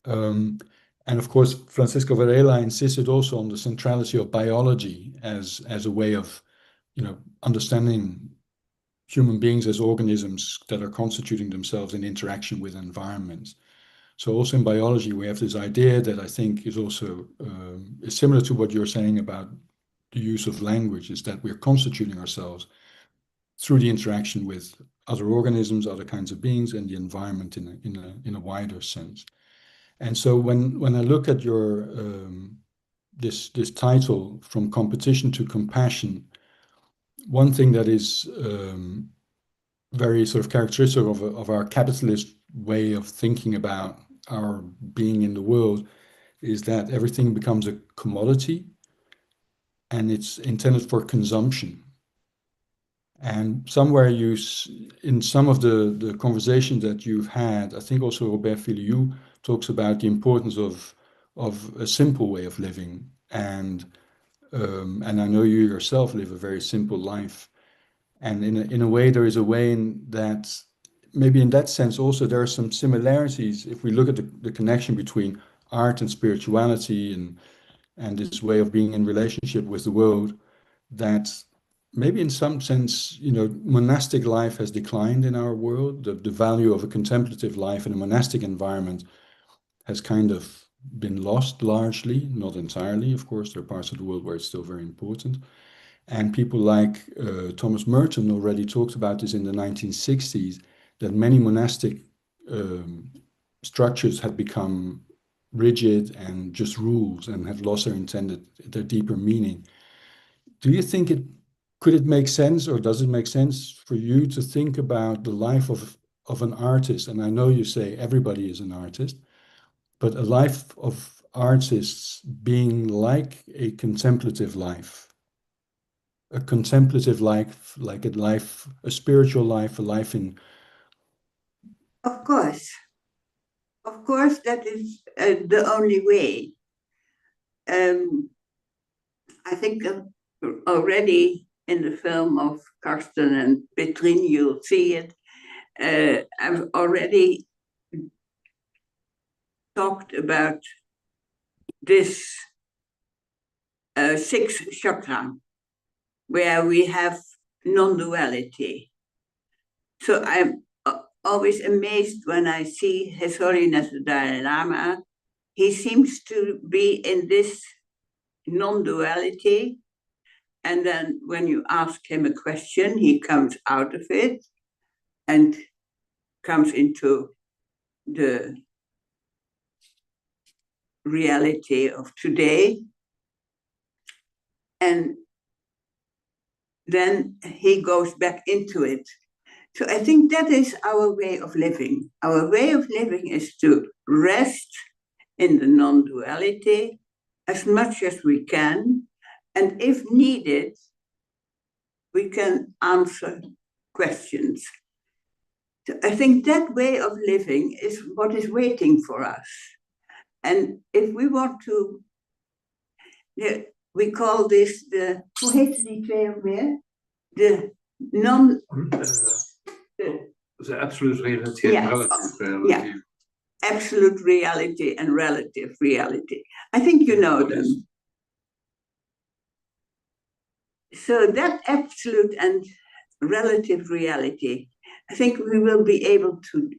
E: on. And of course, Francisco Varela insisted also on the centrality of biology as a way of, understanding human beings as organisms that are constituting themselves in interaction with environments. So also in biology, we have this idea that I think is also is similar to what you're saying about the use of language, is that we're constituting ourselves through the interaction with other organisms, other kinds of beings, and the environment in a wider sense. And so when I look at your this title, From Competition to Compassion, one thing that is very sort of characteristic of our capitalist way of thinking about our being in the world is that everything becomes a commodity and it's intended for consumption. And somewhere in some of the conversations that you've had, I think also Robert Filiou talks about the importance of a simple way of living. And I know you yourself live a very simple life. And in a way, there is a way in that, maybe in that sense also, there are some similarities. If we look at the connection between art and spirituality and this way of being in relationship with the world, that maybe in some sense, monastic life has declined in our world. The value of a contemplative life in a monastic environment has kind of been lost largely, not entirely. Of course, there are parts of the world where it's still very important. And people like Thomas Merton already talked about this in the 1960s, that many monastic structures had become rigid and just rules and have lost their deeper meaning. Do you think could it make sense, or does it make sense for you to think about the life of an artist? And I know you say everybody is an artist, but a life of artists being like a contemplative life. A contemplative life, like a spiritual life, a life in...
B: Of course, that is the only way. I think already in the film of Carsten and Petrine, you'll see it. I've already talked about this 6th chakra, where we have non-duality. So I'm always amazed when I see His Holiness the Dalai Lama. He seems to be in this non-duality, and then when you ask him a question, he comes out of it and comes into the reality of today. And then he goes back into it. So I think that is our way of living. Our way of living is to rest in the non-duality as much as we can. And if needed, we can answer questions. So I think that way of living is what is waiting for us. And if we want to, we call this the, hoe heet die twee ook weer? The non...
U: The absolute reality and relative reality.
B: Yeah, absolute reality and relative reality. I think you know them. So that absolute and relative reality, I think we will be able to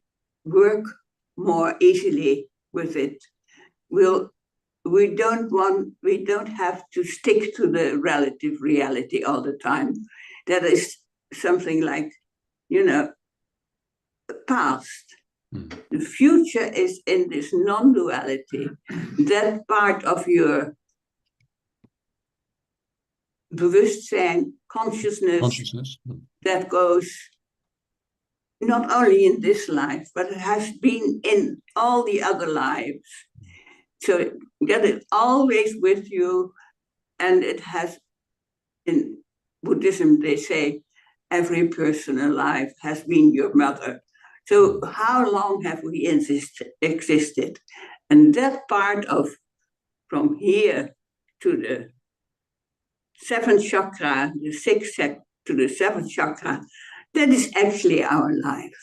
B: work more easily with it. We don't have to stick to the relative reality all the time. That is something like, the past. The future is in this non-duality. That part of your bewustzijn, consciousness. That goes not only in this life, but it has been in all the other lives. So that is always with you, and it has, in Buddhism they say, every person alive has been your mother. So how long have we existed? And that part of from here to the seventh chakra, the sixth to the seventh chakra, that is actually our life.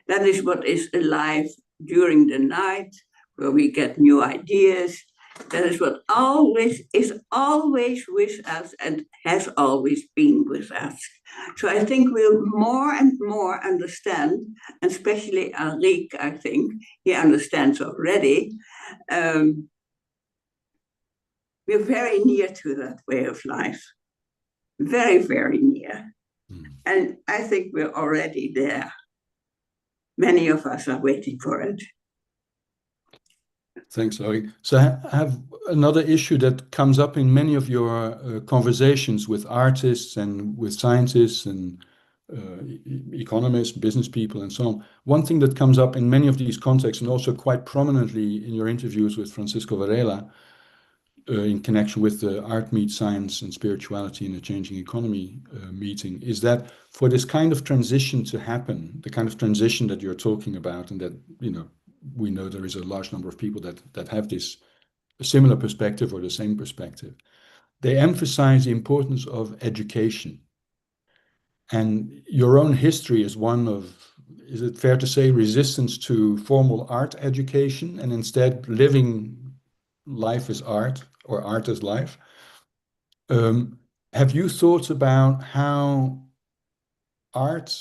B: That is what is alive during the night, where we get new ideas. That is what is always with us and has always been with us. So I think we'll more and more understand, and especially Enrique, I think, he understands already. We're very near to that way of life. Very, very near. And I think we're already there. Many of us are waiting for it.
E: Thanks, Laurie. So I have another issue that comes up in many of your conversations with artists and with scientists and economists, business people, and so on. One thing that comes up in many of these contexts, and also quite prominently in your interviews with Francisco Varela, in connection with the Art Meets Science and Spirituality in a Changing Economy meeting, is that for this kind of transition to happen, the kind of transition that you're talking about, and that, you know, we know there is a large number of people that have this similar perspective or the same perspective, they emphasize the importance of education. And your own history is one of, is it fair to say, resistance to formal art education, and instead living life as art or art as life. Have you thought about how art,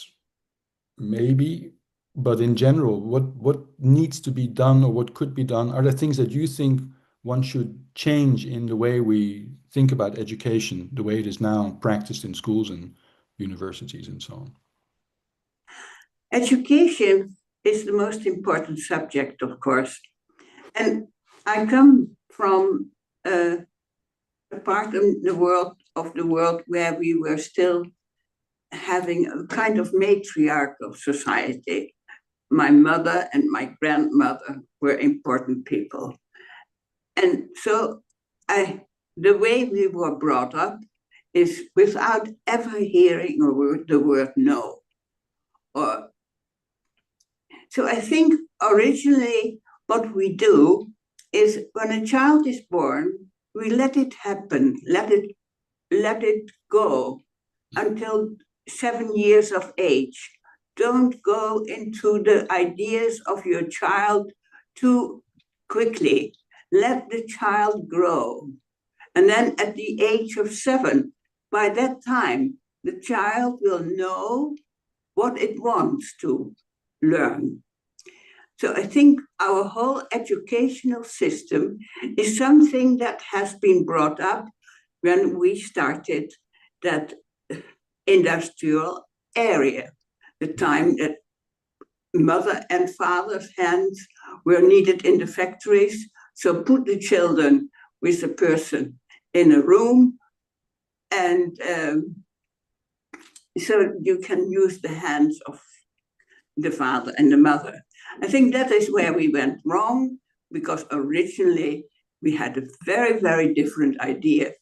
E: maybe, but in general, what needs to be done or what could be done? Are there things that you think one should change in the way we think about education, the way it is now practiced in schools and universities and so on?
B: Education is the most important subject, of course. And I come from a part of the world where we were still having a kind of matriarchal society. My mother and my grandmother were important people. And so the way we were brought up is without ever hearing the word no. So I think originally what we do is when a child is born, we let it happen, let it go until 7 years of age. Don't go into the ideas of your child too quickly. Let the child grow. And then at the age of 7, by that time, the child will know what it wants to learn. So I think our whole educational system is something that has been brought up when we started that industrial area, the time that mother and father's hands were needed in the factories. So put the children with a person in a room, and so you can use the hands of the father and the mother. I think that is where we went wrong, because originally we had a very, very different idea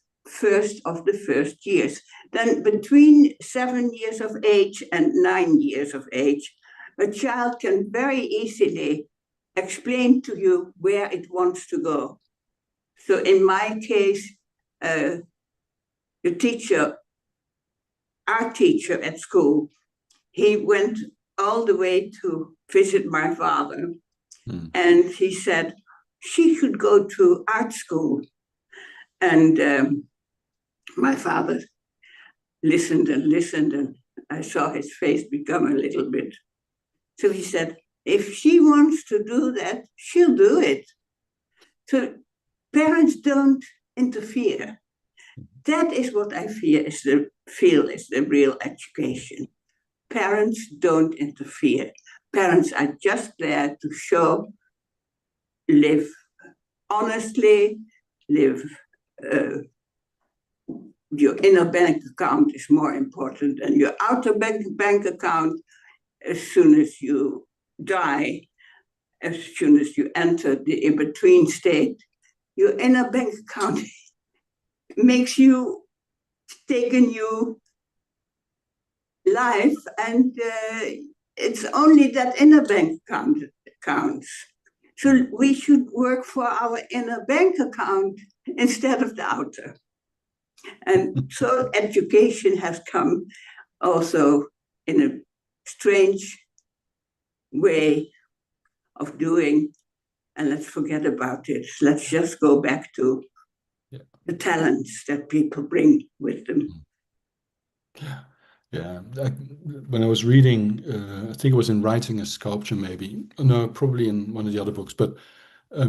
B: of the first years. Then between 7 years of age and 9 years of age, a child can very easily explain to you where it wants to go. So in my case, our teacher at school, he went all the way to visit my father. And he said, she should go to art school. And my father listened and listened, and I saw his face become a little bit. So he said, if she wants to do that, she'll do it. So parents don't interfere. That is what I feel is the real education. Parents don't interfere. Parents are just there to show, live honestly, live. Your inner bank account is more important than your outer bank account. As soon as you die, as soon as you enter the in-between state, your inner bank account makes you take a new life, and it's only that inner bank counts. So we should work for our inner bank account instead of the outer. And so education has come also in a strange way of doing, and let's forget about it. Let's just go back to the talents that people bring with them.
E: Yeah, when I was reading, I think it was in Writing a Sculpture, maybe. No, probably in one of the other books. But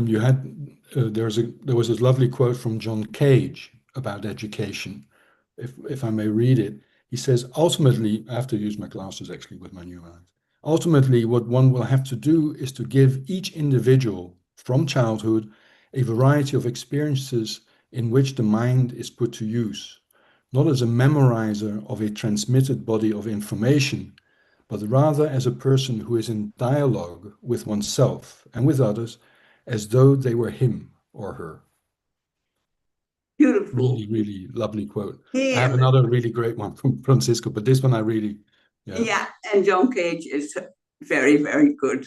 E: you had there was this lovely quote from John Cage about education. If I may read it, he says, ultimately, I have to use my glasses actually with my new eyes. Ultimately, what one will have to do is to give each individual from childhood a variety of experiences in which the mind is put to use, not as a memorizer of a transmitted body of information, but rather as a person who is in dialogue with oneself and with others as though they were him or her.
B: Beautiful.
E: Really, really lovely quote.
B: Yeah.
E: I have another really great one from Francisco, but this one I really...
B: Yeah, and John Cage is very, very good.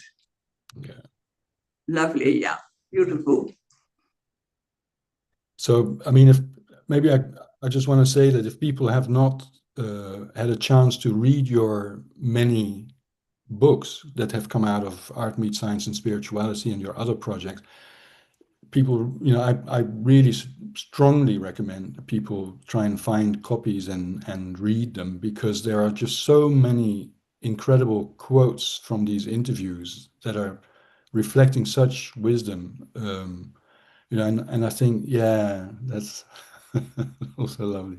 E: Yeah.
B: Lovely, yeah. Beautiful.
E: So, I mean, if maybe I just want to say that if people have not had a chance to read your many books that have come out of Art Meets Science and Spirituality and your other projects, people, I really strongly recommend people try and find copies and read them, because there are just so many incredible quotes from these interviews that are reflecting such wisdom. And I think, yeah, that's also lovely.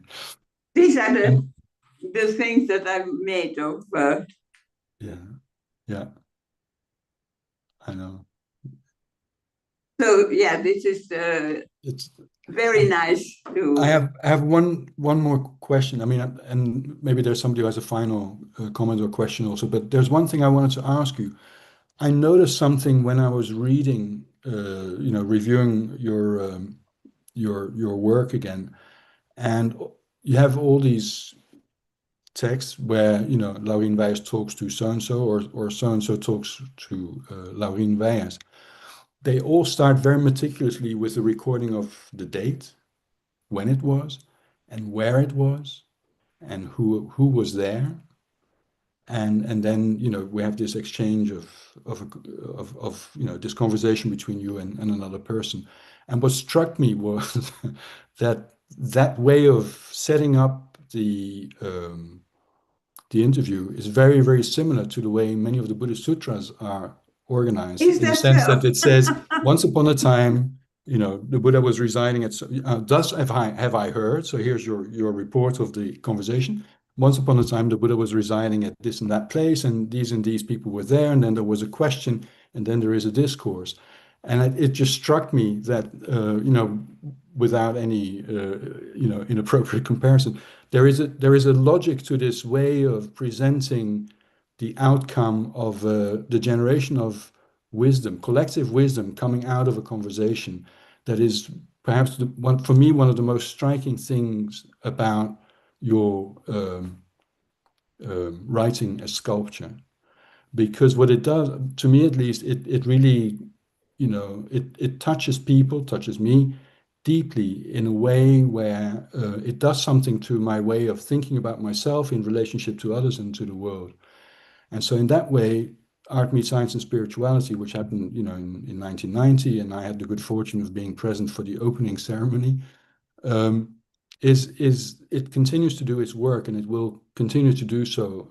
B: These are the things that I've made of.
E: Yeah, I know.
B: So yeah, this is
E: it's
B: very nice to.
E: I have one more question. I mean, and maybe there's somebody who has a final comment or question also. But there's one thing I wanted to ask you. I noticed something when I was reading, reviewing your work again, and you have all these texts where Louwrien Wijers talks to so and so, or so and so talks to Louwrien Wijers. They all start very meticulously with the recording of the date, when it was, and where it was, and who was there, and then we have this exchange of this conversation between you and another person. And what struck me was that way of setting up the interview is very, very similar to the way many of the Buddhist sutras are organized, in the sense that it says, once upon a time, the Buddha was residing at, thus have I heard, so here's your report of the conversation. Once upon a time, the Buddha was residing at this and that place, and these people were there, and then there was a question, and then there is a discourse. And it just struck me that, without any, inappropriate comparison, there is a logic to this way of presenting the outcome of the generation of wisdom, collective wisdom coming out of a conversation, that is perhaps for me one of the most striking things about your writing a sculpture. Because what it does, to me at least, it really, it touches people, touches me deeply in a way where it does something to my way of thinking about myself in relationship to others and to the world. And so in that way, Art Meets Science and Spirituality, which happened, in 1990, and I had the good fortune of being present for the opening ceremony, it continues to do its work, and it will continue to do so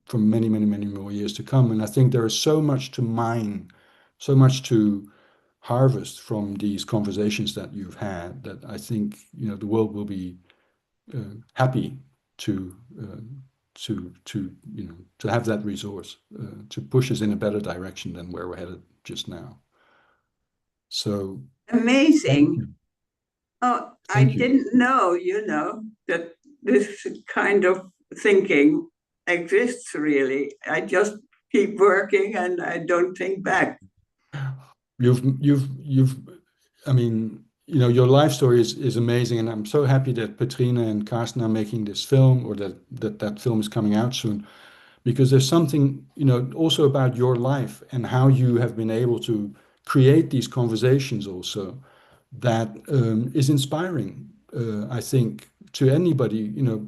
E: for many, many, many more years to come. And I think there is so much to mine, so much to harvest from these conversations that you've had, that I think the world will be happy to have that resource to push us in a better direction than where we're headed just now. So
B: amazing. Oh, I didn't know, that this kind of thinking exists really. I just keep working and I don't think back.
E: I mean, you know, your life story is amazing, and I'm so happy that Petrine and Carsten are making this film, or that film is coming out soon, because there's something, you know, also about your life and how you have been able to create these conversations also that is inspiring, I think, to anybody. You know,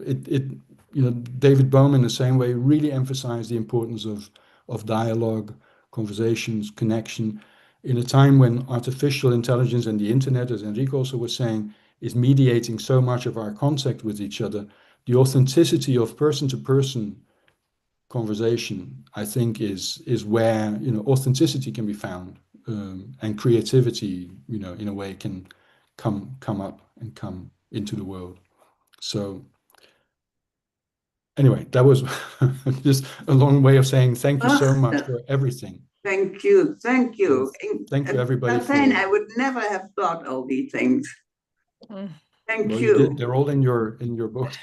E: you know, David Bohm in the same way really emphasized the importance of dialogue, conversations, connection, in a time when artificial intelligence and the internet, as Enrique also was saying, is mediating so much of our contact with each other. The authenticity of person-to-person conversation, I think, is where, you know, authenticity can be found, and creativity, you know, in a way can come up and come into the world. So anyway, that was just a long way of saying thank you so much for everything.
B: Thank you, thank you.
E: Thank you, everybody.
B: Martijn, I would never have thought all these things. Thank
E: Well,
B: you.
E: did. They're all in your book.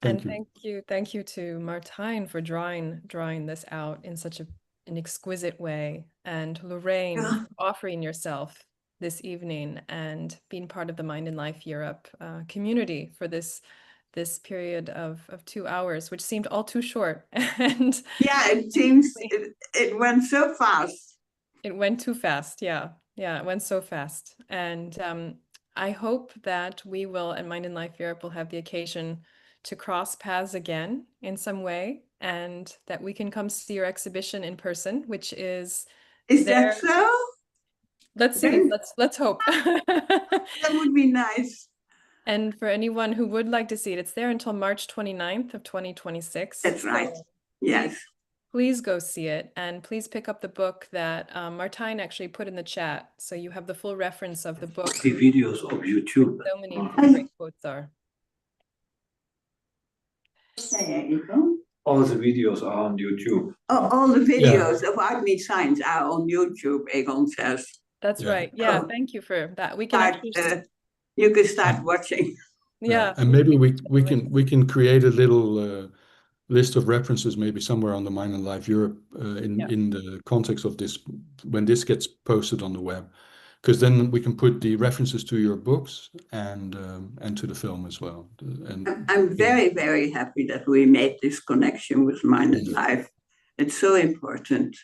A: And thank you to Martijn for drawing this out in such an exquisite way, and Louwrien for offering yourself this evening and being part of the Mind and Life Europe community for this period of 2 hours, which seemed all too short. And
B: yeah, it seems it went so fast.
A: It went too fast. Yeah, it went so fast. And I hope that we will, at Mind and Life Europe, will have the occasion to cross paths again in some way, and that we can come see your exhibition in person, which is
B: that so?
A: Let's see. Let's hope.
B: That would be nice.
A: And for anyone who would like to see it, it's there until March 29th of 2026.
B: That's right. Yes.
A: Please go see it, and please pick up the book that Martijn actually put in the chat, so you have the full reference of the book.
U: The videos of YouTube.
A: So many great quotes are.
U: All the videos are on YouTube.
B: Oh, all the videos of Art Meets Science are on YouTube, Egon says.
A: That's right. Yeah, thank you for that. We can actually
B: you can start watching.
A: Yeah.
E: And maybe we can create a little list of references, maybe somewhere on the Mind and Life Europe in the context of this, when this gets posted on the web, because then we can put the references to your books and to the film as well. And
B: I'm very, very happy that we made this connection with Mind and Life. It's so important.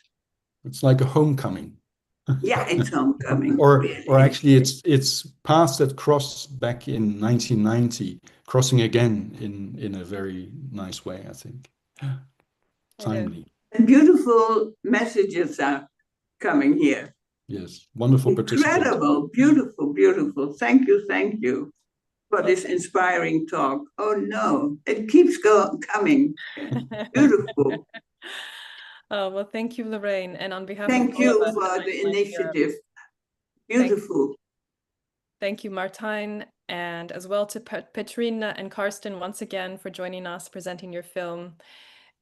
E: It's like a homecoming.
B: Yeah, it's homecoming.
E: or actually, it's paths that crossed back in 1990, crossing again in a very nice way, I think. Timely.
B: And beautiful messages are coming here.
E: Yes, wonderful participants.
B: Incredible, beautiful, beautiful. Thank you for this inspiring talk. Oh no, it keeps coming. Beautiful.
A: Oh, well, thank you, Louwrien. And on behalf
B: of
A: all of us
B: for the initiative. Beautiful.
A: Thank you, Martijn, and as well to Petrine and Carsten once again for joining us, presenting your film.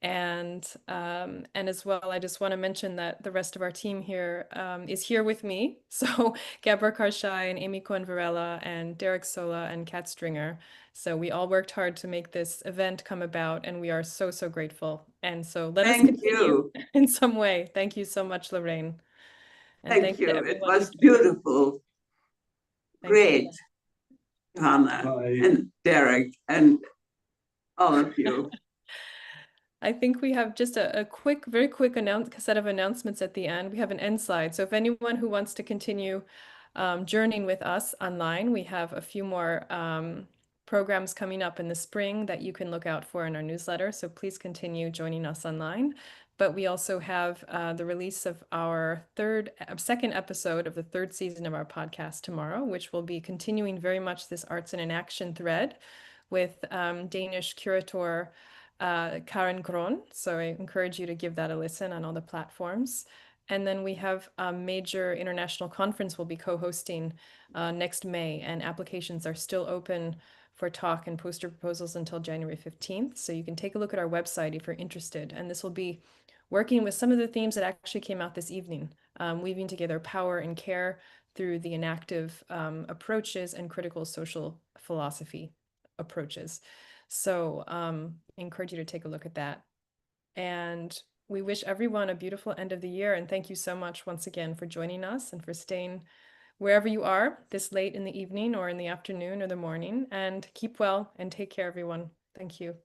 A: And as well, I just want to mention that the rest of our team here is here with me. So Gabor Karshai and Amy Cohen-Varela and Derek Sola and Kat Stringer. So we all worked hard to make this event come about, and we are so, so grateful. And so let us continue in some way. Thank you so much, Louwrien.
B: Thank you. It was beautiful. Great, Hannah and Derek and all of you.
A: I think we have just a very quick set of announcements at the end. We have an end slide. So if anyone who wants to continue journeying with us online, we have a few more programs coming up in the spring that you can look out for in our newsletter. So please continue joining us online. But we also have the release of our second episode of the 3rd season of our podcast tomorrow, which will be continuing very much this Arts in Action thread with Danish curator Karen Gron. So I encourage you to give that a listen on all the platforms. And then we have a major international conference we'll be co-hosting next May, and applications are still open for talk and poster proposals until January 15th. So you can take a look at our website if you're interested. And this will be working with some of the themes that actually came out this evening, weaving together power and care through the enactive approaches and critical social philosophy approaches. So I encourage you to take a look at that. And we wish everyone a beautiful end of the year, and thank you so much once again for joining us and for staying wherever you are this late in the evening or in the afternoon or the morning. And keep well and take care, everyone. Thank you.